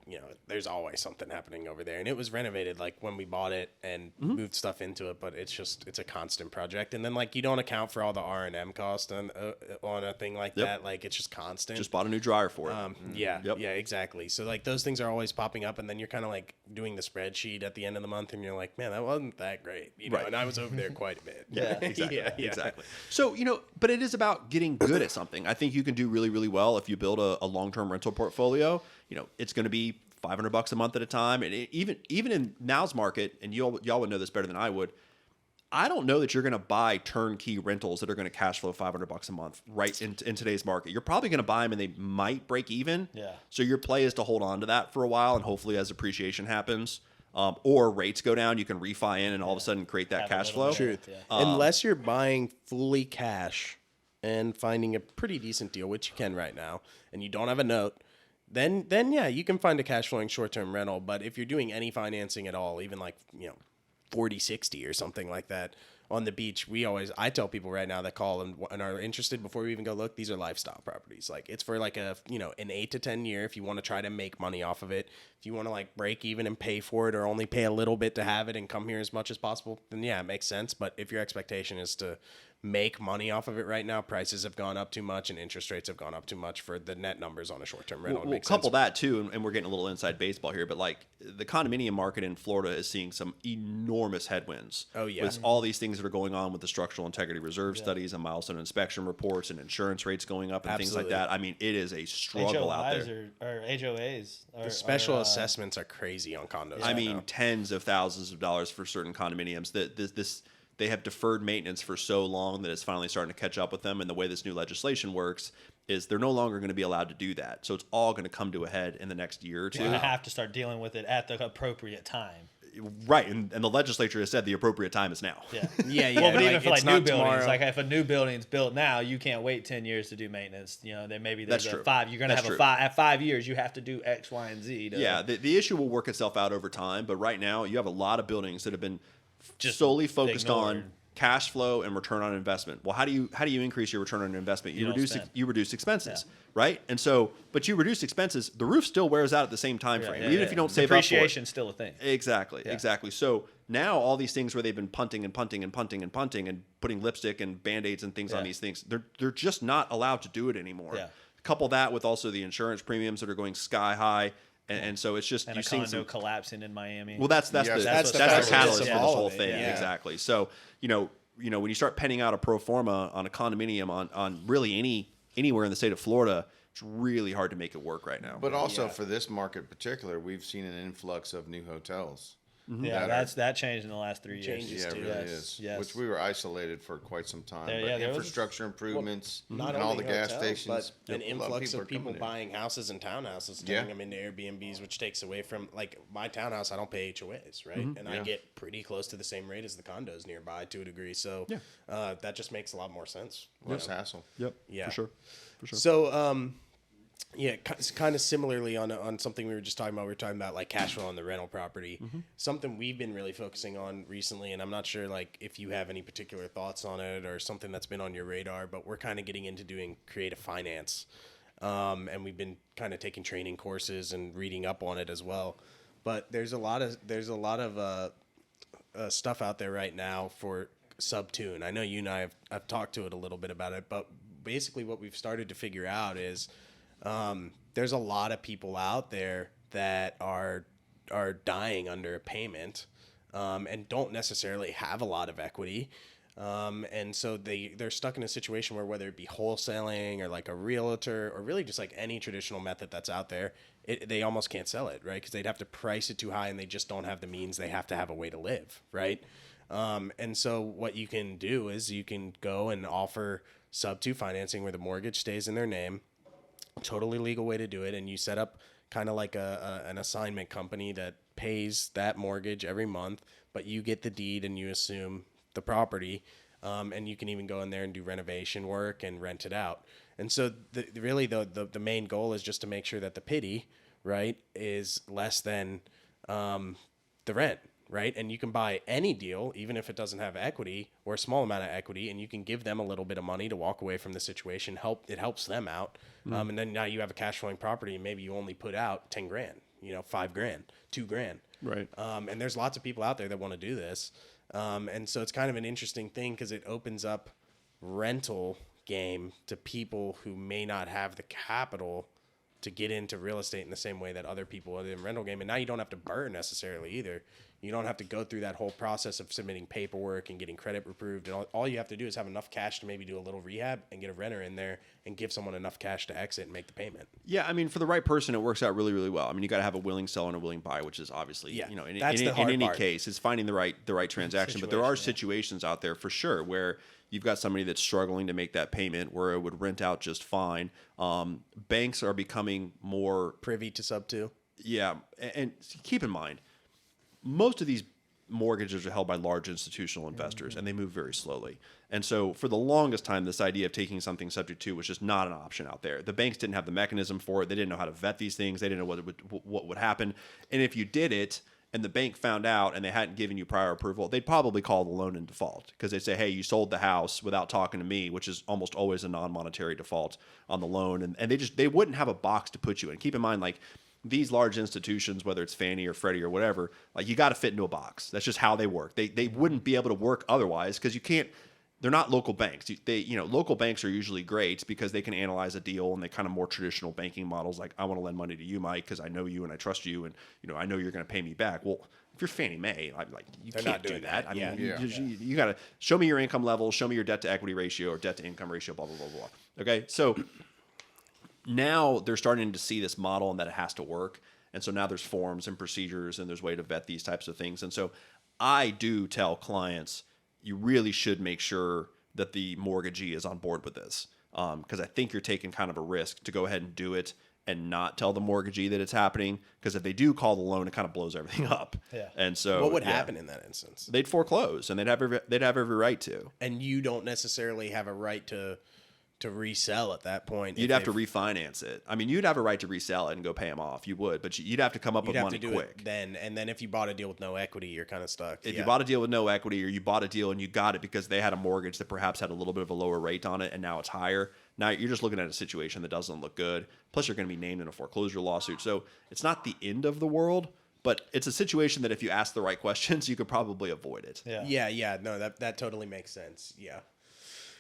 there's always something happening over there. And it was renovated like when we bought it and moved stuff into it, but it's a constant project. And then like you don't account for all the R&M cost on a thing like that. Like it's just constant. just bought a new dryer for it. Yeah, Yep. yeah, exactly. So like those things are always popping up, and then you're kind of like doing the spreadsheet at the end of the month, and you're like, man, that wasn't that great, Right. And I was over there quite a bit. Yeah, exactly. yeah. Exactly. So, but it is about getting good at something. I think you can do really, really well if you build a long-term rental portfolio. It's going to be $500 a month at a time. And even in now's market, and y'all would know this better than I would, I don't know that you're going to buy turnkey rentals that are going to cash flow $500 a month right in today's market. You're probably going to buy them and they might break even. Yeah. So your play is to hold on to that for a while, and hopefully as appreciation happens, or rates go down, you can refi in and all of a sudden create that Have a cash little flow. bit. Truth. Yeah. Unless you're buying fully cash and finding a pretty decent deal, which you can right now, and you don't have a note, then yeah, you can find a cash flowing short-term rental. But if you're doing any financing at all, even like 40-60 or something like that on the beach, I tell people right now that call and are interested before we even go look, these are lifestyle properties. Like it's for like an 8 to 10 year, if you want to try to make money off of it, if you want to like break even and pay for it or only pay a little bit to have it and come here as much as possible, then yeah, it makes sense. But if your expectation is to make money off of it right now, prices have gone up too much and interest rates have gone up too much for the net numbers on a short-term rental. We'll couple that too, and we're getting a little inside baseball here, but like the condominium market in Florida is seeing some enormous headwinds. Oh, yeah. With all these things that are going on with the structural integrity reserve studies and milestone inspection reports and insurance rates going up and things like Absolutely. that. I mean, it is a struggle out there. Or HOAs. The special assessments are crazy on condos. I mean, tens of thousands of dollars for certain condominiums. They have deferred maintenance for so long that it's finally starting to catch up with them. And the way this new legislation works is they're no longer going to be allowed to do that. So it's all going to come to a head in the next year or two. You're going to have to start dealing with it at the appropriate time. Right. And the legislature has said the appropriate time is now. Yeah. yeah. Well, but like, even for it's like new not buildings, tomorrow. like if a new building's built now, you can't wait 10 years to do maintenance. Then maybe there's That's true. 5. You're going to That's have true. at 5 years, you have to do X, Y, and Z. Yeah. The issue will work itself out over time. But right now, you have a lot of buildings that have been Just solely focused ignored. on cash flow and return on investment. Well, how do you increase your return on investment? You don't reduce spend. you reduce expenses, right? And so, but you reduce expenses, the roof still wears out at the same time frame, even if you don't save up for it. Depreciation's still a thing. Exactly. So now all these things where they've been punting and punting and punting and punting and putting lipstick and band-aids and things on these things, they're just not allowed to do it anymore. Yeah. Couple that with also the insurance premiums that are going sky high. And so it's just And you've a seen condo some collapsing in Miami. well, that's Yes, the that's that's the the catalyst catalyst of for this all whole of it, thing. yeah. Exactly. So when you start penning out a pro forma on a condominium on really anywhere in the state of Florida, it's really hard to make it work right now. But also for this market in particular, we've seen an influx of new hotels. Yeah, that changed in the last 3 years. Changes Yeah, it too. really Yes, is. yes. Which we were isolated for quite some time. There- but yeah, there was- infrastructure improvements Not and all only the gas hotels, stations. but an a lot influx are of people coming there. buying houses and townhouses, Yeah. turning them into Airbnbs, which takes away from like my townhouse. I don't pay HOAs, right? And I Yeah. get pretty close to the same rate as the condos nearby to a degree. So that just makes a lot more sense. Less hassle. Yep. Yeah. For sure. So, kind of similarly on something we were just talking about. We were talking about like cash flow on the rental property. Something we've been really focusing on recently, and I'm not sure like if you have any particular thoughts on it or something that's been on your radar. But we're kind of getting into doing creative finance, and we've been kind of taking training courses and reading up on it as well. But there's a lot of stuff out there right now for sub-2. And I know you and I have talked to it a little bit about it, but basically what we've started to figure out is there's a lot of people out there that are dying under a payment and don't necessarily have a lot of equity. And so they're stuck in a situation where whether it be wholesaling or like a realtor or really just like any traditional method that's out there, they almost can't sell it, right? Because they'd have to price it too high and they just don't have the means. They have to have a way to live, right? And so what you can do is you can go and offer sub-2 financing where the mortgage stays in their name. Totally legal way to do it, and you set up kind of like an assignment company that pays that mortgage every month, but you get the deed and you assume the property, and you can even go in there and do renovation work and rent it out. And so the main goal is just to make sure that the pity, right, is less than the rent, right? And you can buy any deal, even if it doesn't have equity or a small amount of equity, and you can give them a little bit of money to walk away from the situation. It helps them out. And then now you have a cash flowing property, and maybe you only put out 10 grand, $5 grand, $2 grand. Right. And there's lots of people out there that want to do this. And so it's kind of an interesting thing because it opens up rental game to people who may not have the capital to get into real estate in the same way that other people are in rental game. And now you don't have to burn necessarily either. You don't have to go through that whole process of submitting paperwork and getting credit approved. And all you have to do is have enough cash to maybe do a little rehab and get a renter in there and give someone enough cash to exit and make the payment. Yeah, I mean, for the right person, it works out really, really well. I mean, you got to have a willing seller and a willing buyer, which is obviously, in any case, it's finding the right transaction. But there are situations out there for sure where you've got somebody that's struggling to make that payment where it would rent out just fine. Banks are becoming more privy to sub 2. Yeah, and keep in mind, most of these mortgages are held by large institutional investors, and they move very slowly. And so for the longest time, this idea of taking something subject to was just not an option out there. The banks didn't have the mechanism for it. They didn't know how to vet these things. They didn't know what would happen. And if you did it and the bank found out and they hadn't given you prior approval, they'd probably call the loan in default because they'd say, hey, you sold the house without talking to me, which is almost always a non-monetary default on the loan. And they wouldn't have a box to put you in. Keep in mind, like, these large institutions, whether it's Fannie or Freddie or whatever, like, you got to fit into a box. That's just how they work. They wouldn't be able to work otherwise because you can't. They're not local banks. Local banks are usually great because they can analyze a deal and they kind of more traditional banking models. Like, I want to lend money to you, Mike, because I know you and I trust you, and I know you're going to pay me back. Well, if you're Fannie Mae, you can't do that. I mean, you got to show me your income level, show me your debt to equity ratio or debt to income ratio, blah blah blah blah. Okay, so now they're starting to see this model and that it has to work. And so now there's forms and procedures and there's a way to vet these types of things. And so I do tell clients, you really should make sure that the mortgagee is on board with this. Because I think you're taking kind of a risk to go ahead and do it and not tell the mortgagee that it's happening. Because if they do call the loan, it kind of blows everything up. Yeah. And so what would happen in that instance? They'd foreclose and they'd have every right to. And you don't necessarily have a right to resell at that point. You'd have to refinance it. I mean, you'd have a right to resell it and go pay them off. You would, but you'd have to come up with money quick. Then if you bought a deal with no equity, you're kind of stuck. If you bought a deal with no equity, or you bought a deal and you got it because they had a mortgage that perhaps had a little bit of a lower rate on it and now it's higher, now you're just looking at a situation that doesn't look good. Plus, you're going to be named in a foreclosure lawsuit. So it's not the end of the world, but it's a situation that if you ask the right questions, you could probably avoid it. Yeah. No, that totally makes sense. Yeah.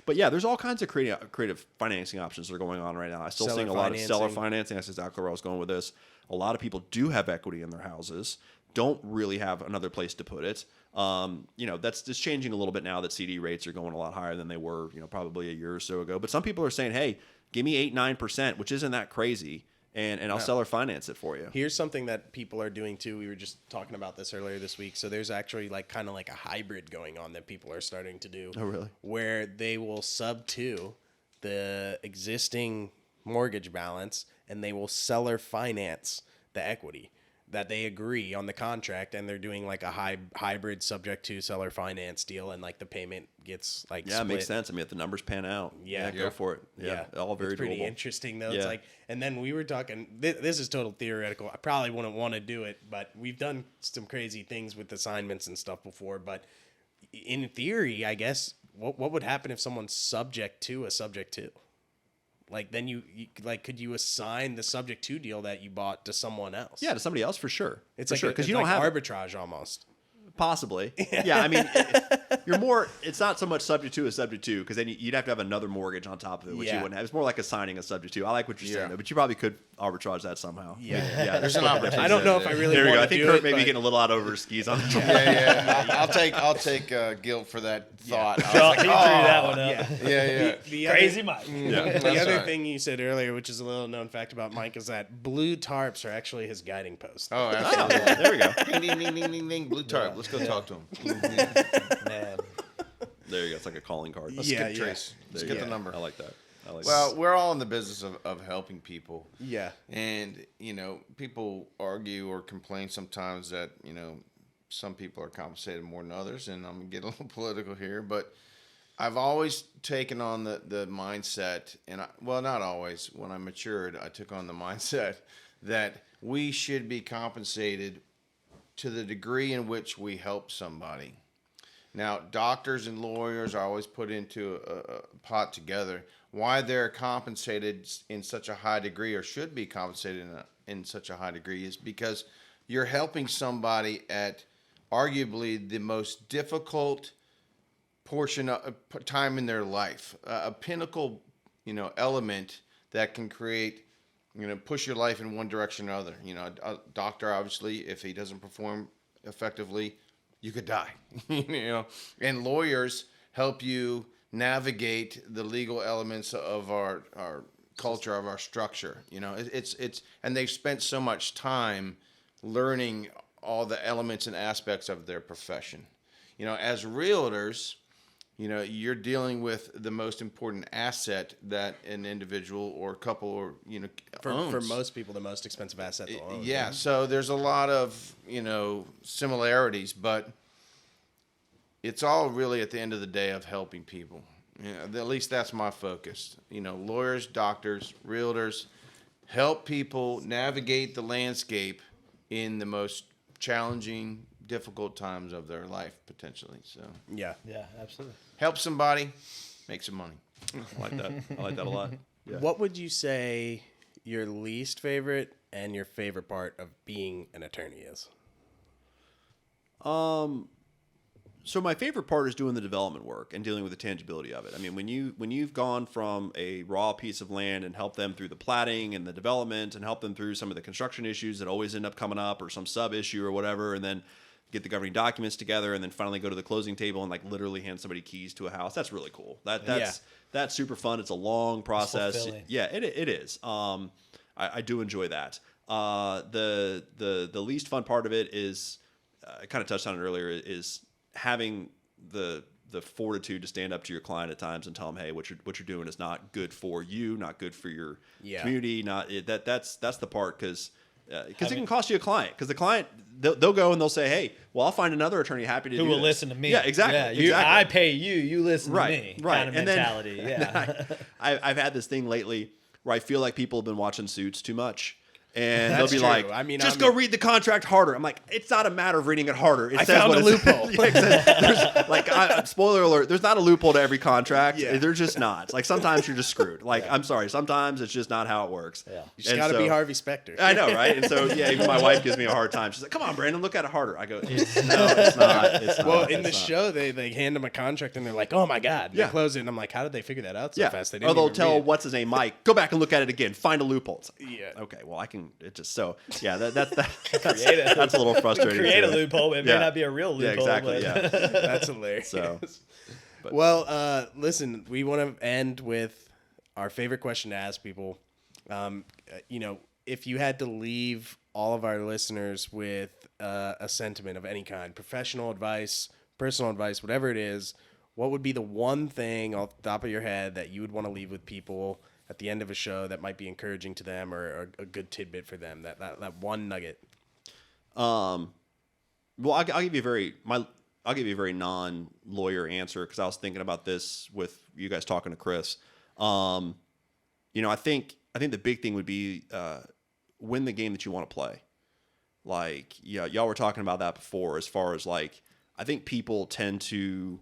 But yeah, there's all kinds of creative financing options that are going on right now. I'm still seeing a lot of seller financing. That's exactly where I was going with this. A lot of people do have equity in their houses, don't really have another place to put it. That's just changing a little bit now that CD rates are going a lot higher than they were, probably a year or so ago. But some people are saying, hey, give me 8-9%, which isn't that crazy. And I'll seller finance it for you. Here's something that people are doing too. We were just talking about this earlier this week. So there's actually kind of a hybrid going on that people are starting to do. Oh, really? Where they will sub to the existing mortgage balance and they will seller finance the equity that they agree on the contract, and they're doing a hybrid subject to seller finance deal, and the payment gets split. It makes sense. I mean, if the numbers pan out, go for it. Yeah. All very it's pretty doable. Interesting though. It's and then we were talking. This is total theoretical. I probably wouldn't want to do it, but we've done some crazy things with assignments and stuff before. But in theory, I guess what would happen if someone's subject to a subject to? Then you could you assign the subject to deal that you bought to someone else? Yeah, to somebody else for sure. It's for sure because you don't have arbitrage almost. Possibly. Yeah, I mean, you're more. It's not so much subject to as subject to, because then you'd have to have another mortgage on top of it, which you wouldn't have. It's more like assigning a subject to. I like what you're saying, though, but you probably could arbitrage that somehow. Yeah. There's an opportunity. I don't know if I really. There we want go. to I think do Kurt it, may be but getting a little out over his skis on this. I'll take guilt for that thought. He threw that one up. Yeah. The Crazy Mike. The other thing you said earlier, which is a little known fact about Mike, is that blue tarps are actually his guiding post. Oh, absolutely. There we go. Ding, ding, ding, ding, ding, ding. Blue tarp. Let's go talk to him. Man. There you go. It's like a calling card. Let's get Trace. Let's get the number. I like that. Well, we're all in the business of helping people. Yeah. And, people argue or complain sometimes that, some people are compensated more than others. And I'm going to get a little political here. But I've always taken on the mindset, not always. When I matured, I took on the mindset that we should be compensated to the degree in which we help somebody. Now, doctors and lawyers are always put into a pot together. Why they're compensated in such a high degree, or should be compensated in such a high degree, is because you're helping somebody at arguably the most difficult portion of time in their life, a pinnacle, element that can create, push your life in one direction or another. A doctor, obviously, if he doesn't perform effectively, you could die. And lawyers help you navigate the legal elements of our culture, of our structure. It's and they've spent so much time learning all the elements and aspects of their profession. As realtors, you're dealing with the most important asset that an individual or couple or owns. For most people, the most expensive asset they'll own. Yeah, so there's a lot of similarities, but it's all really at the end of the day of helping people. At least that's my focus. Lawyers, doctors, realtors help people navigate the landscape in the most challenging, difficult times of their life, potentially. So Yeah. Yeah, absolutely. help somebody, make some money. I like that. I like that a lot. Yeah. What would you say your least favorite and your favorite part of being an attorney is? So my favorite part is doing the development work and dealing with the tangibility of it. I mean, when you've gone from a raw piece of land and helped them through the platting and the development and help them through some of the construction issues that always end up coming up, or some sub issue or whatever, and then get the governing documents together and then finally go to the closing table and like literally hand somebody keys to a house. That's really cool. That's super fun. It's a long process. fulfilling. Yeah, it is. I do enjoy that. The least fun part of it is, I kind of touched on it earlier, is having the fortitude to stand up to your client at times and tell them, hey, what you're doing is not good for you, not good for your community. That's the part, because it can cost you a client, because the client, they'll go and they'll say, hey, well, I'll find another attorney happy to do Who will this. listen to me? Yeah, exactly. Yeah, exactly. I pay you. You listen to me. Right. Kind of And mentality. then, I've had this thing lately where I feel like people have been watching Suits too much. And That's they'll be true. like, I mean, just go read the contract harder. I'm like, it's not a matter of reading it harder. It I says found what a it says. loophole. Yeah, exactly. Spoiler alert, there's not a loophole to every contract. Yeah. There's just not. Like, sometimes you're just screwed. Like, I'm sorry. Sometimes it's just not how it works. Yeah. You just got to be Harvey Specter. I know, right? And so, yeah, even my wife gives me a hard time. She's like, come on, Brandon, look at it harder. I go, no, it's not. It's not. Well, in It's the not. show, they hand them a contract and they're like, "Oh my god!" They Yeah. close it, and I'm like, "How did they figure that out so Yeah. fast?" They Or didn't they'll even tell read it. what's his name, Mike, go back and look at it again. Find a loophole. It's like, Yeah. okay, well, I can. It just so yeah. That's Create that's a little frustrating. Create a too. loophole. It Yeah. may not be a real Yeah, loophole. exactly. But Yeah. That's hilarious. So, but- Well, listen, we want to end with our favorite question to ask people. If you had to leave all of our listeners with a sentiment of any kind, professional advice, personal advice, whatever it is, what would be the one thing off the top of your head that you would want to leave with people at the end of a show that might be encouraging to them, or a good tidbit for them? That one nugget. Well, I'll give you a very non-lawyer answer, because I was thinking about this with you guys talking to Chris. I think the big thing would be win the game that you want to play. Like, yeah, y'all were talking about that before, as far as like, I think people tend to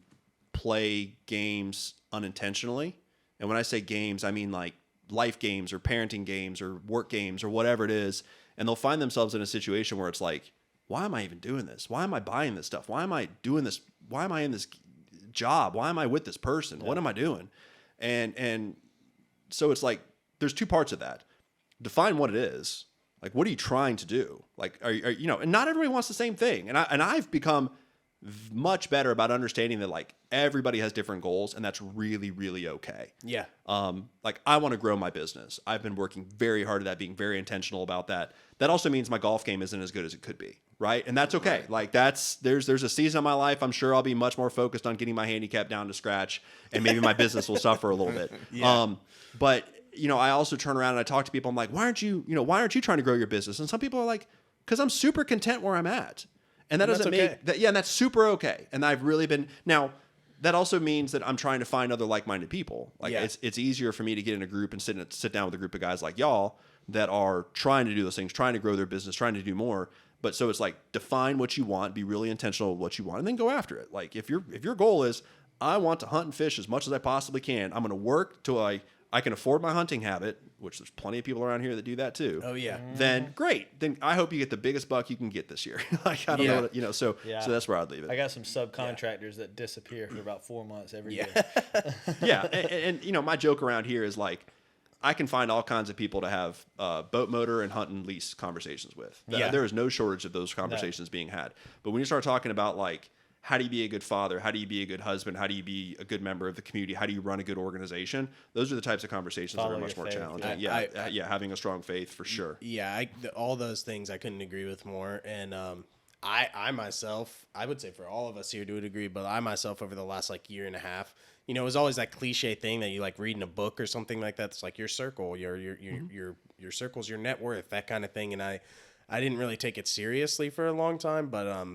play games unintentionally. And when I say games, I mean like life games or parenting games or work games or whatever it is. And they'll find themselves in a situation where it's like, why am I even doing this? Why am I buying this stuff? Why am I doing this? Why am I in this job? Why am I with this person? What am I doing? And so it's like, there's two parts of that. Define what it is. Like, what are you trying to do? Like, and not everybody wants the same thing. And I've become much better about understanding that like everybody has different goals, and that's really, really okay. Yeah. Like, I want to grow my business. I've been working very hard at that, being very intentional about that. That also means my golf game isn't as good as it could be, right? And that's okay. Like, there's a season of my life, I'm sure I'll be much more focused on getting my handicap down to scratch, and maybe my business will suffer a little bit. Yeah. But I also turn around and I talk to people. I'm like, why aren't you trying to grow your business? And some people are like, because I'm super content where I'm at. And that doesn't okay. make that, yeah, and that's super okay. And I've really been, now that also means that I'm trying to find other like-minded people. Like, Yeah. it's easier for me to get in a group and sit down with a group of guys like y'all that are trying to do those things, trying to grow their business, trying to do more. But so it's like define what you want, be really intentional with what you want, and then go after it. Like if your goal is I want to hunt and fish as much as I possibly can, I'm going to work till I can afford my hunting habit, which there's plenty of people around here that do that too. Oh yeah. Then great. Then I hope you get the biggest buck you can get this year. Like I don't know, what, so that's where I'd leave it. I got some subcontractors that disappear for about 4 months every year. Yeah, and my joke around here is like, I can find all kinds of people to have boat motor and hunt and lease conversations with. There is no shortage of those conversations being had. But when you start talking about like, how do you be a good father? How do you be a good husband? How do you be a good member of the community? How do you run a good organization? Those are the types of conversations that are much more challenging. Having a strong faith for sure. Yeah, all those things I couldn't agree with more. And I myself, I would say for all of us here to a degree, but I myself over the last like year and a half, it was always that cliche thing that you like read in a book or something like that. It's like your circle, your circle's your net worth, that kind of thing. And I didn't really take it seriously for a long time, but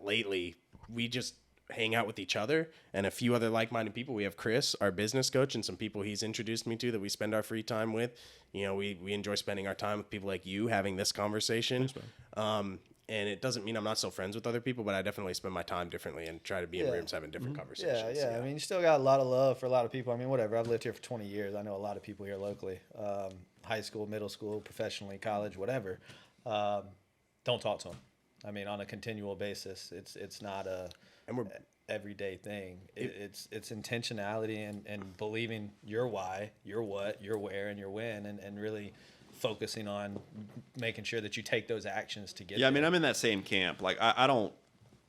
lately we just hang out with each other and a few other like-minded people. We have Chris, our business coach, and some people he's introduced me to that we spend our free time with. We enjoy spending our time with people like you, having this conversation. And it doesn't mean I'm not still friends with other people, but I definitely spend my time differently and try to be in rooms having different conversations. Yeah. I mean, you still got a lot of love for a lot of people. I mean, whatever. I've lived here for 20 years. I know a lot of people here locally, high school, middle school, professionally, college, whatever. Don't talk to them. I mean, on a continual basis. It's not a everyday thing. It's intentionality and believing your why, your what, your where, and your when, and really focusing on making sure that you take those actions to get there. I mean, I'm in that same camp. Like, I don't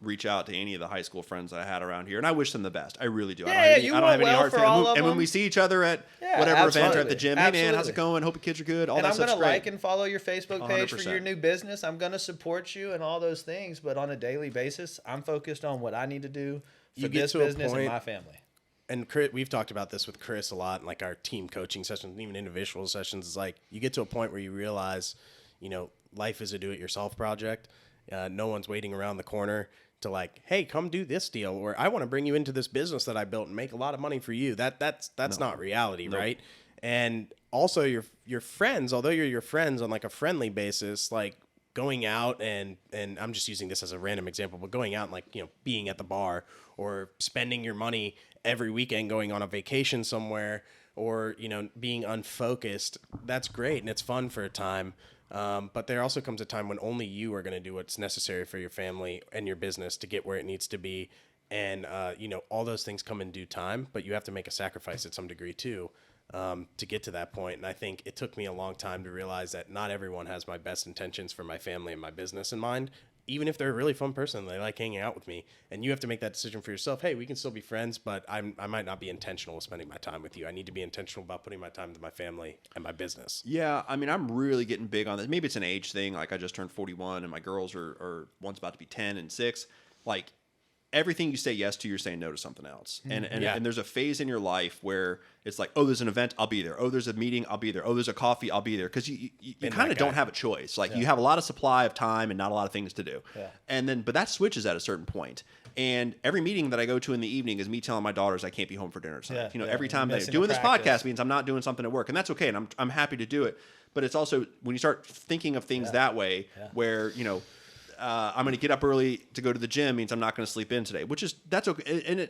reach out to any of the high school friends that I had around here, and I wish them the best. I really do. I don't have any hard feelings. And when we see each other at whatever event or at the gym, hey man, how's it going? Hope your kids are good. All that stuff's great. And I'm going to like and follow your Facebook page 100%. For your new business. I'm going to support you and all those things, but on a daily basis, I'm focused on what I need to do for this business and my family. And Chris, we've talked about this with Chris a lot in like our team coaching sessions, even individual sessions. It's like you get to a point where you realize, life is a do-it-yourself project. No one's waiting around the corner to like, hey, come do this deal, or I want to bring you into this business that I built and make a lot of money for you. That's not reality, right? And also your friends, although you're your friends on like a friendly basis, like going out and I'm just using this as a random example, but going out and like, being at the bar or spending your money every weekend going on a vacation somewhere or, being unfocused, that's great and it's fun for a time. But there also comes a time when only you are going to do what's necessary for your family and your business to get where it needs to be. And, all those things come in due time, but you have to make a sacrifice at some degree too, to get to that point. And I think it took me a long time to realize that not everyone has my best intentions for my family and my business in mind, even if they're a really fun person, they like hanging out with me. And you have to make that decision for yourself. Hey, we can still be friends, but I might not be intentional with spending my time with you. I need to be intentional about putting my time into my family and my business. Yeah, I mean, I'm really getting big on this. Maybe it's an age thing. Like, I just turned 41, and my girls are one's about to be 10 and 6. Like, everything you say yes to, you're saying no to something else. And there's a phase in your life where it's like, oh, there's an event, I'll be there. Oh, there's a meeting, I'll be there. Oh, there's a coffee, I'll be there. Because you kind of don't have a choice. Like, you have a lot of supply of time and not a lot of things to do. Yeah. But that switches at a certain point. And every meeting that I go to in the evening is me telling my daughters I can't be home for dinner tonight. Every time they're doing this podcast means I'm not doing something at work. And that's okay. And I'm happy to do it. But it's also when you start thinking of things that way where, I'm going to get up early to go to the gym means I'm not going to sleep in today, that's okay. And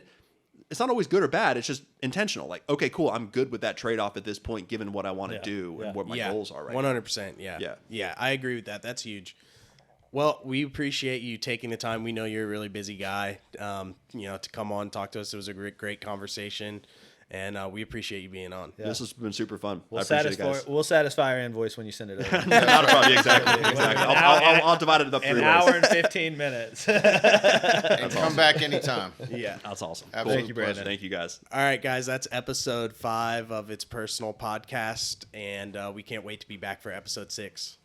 it's not always good or bad. It's just intentional. Like, okay, cool. I'm good with that trade-off at this point, given what I want to do and what my goals are right 100%. Now. Yeah. I agree with that. That's huge. Well, we appreciate you taking the time. We know you're a really busy guy, to come on, talk to us. It was a great conversation. And we appreciate you being on. Yeah. This has been super fun. We'll satisfy our invoice when you send it over. Not a problem. Exactly. I'll divide it up 3 ways. An hour and 15 minutes. And come back anytime. Yeah. That's awesome. Cool. Thank you, Brandon. Thank you, guys. All right, guys. That's episode 5 of It's Personal podcast. And we can't wait to be back for episode 6.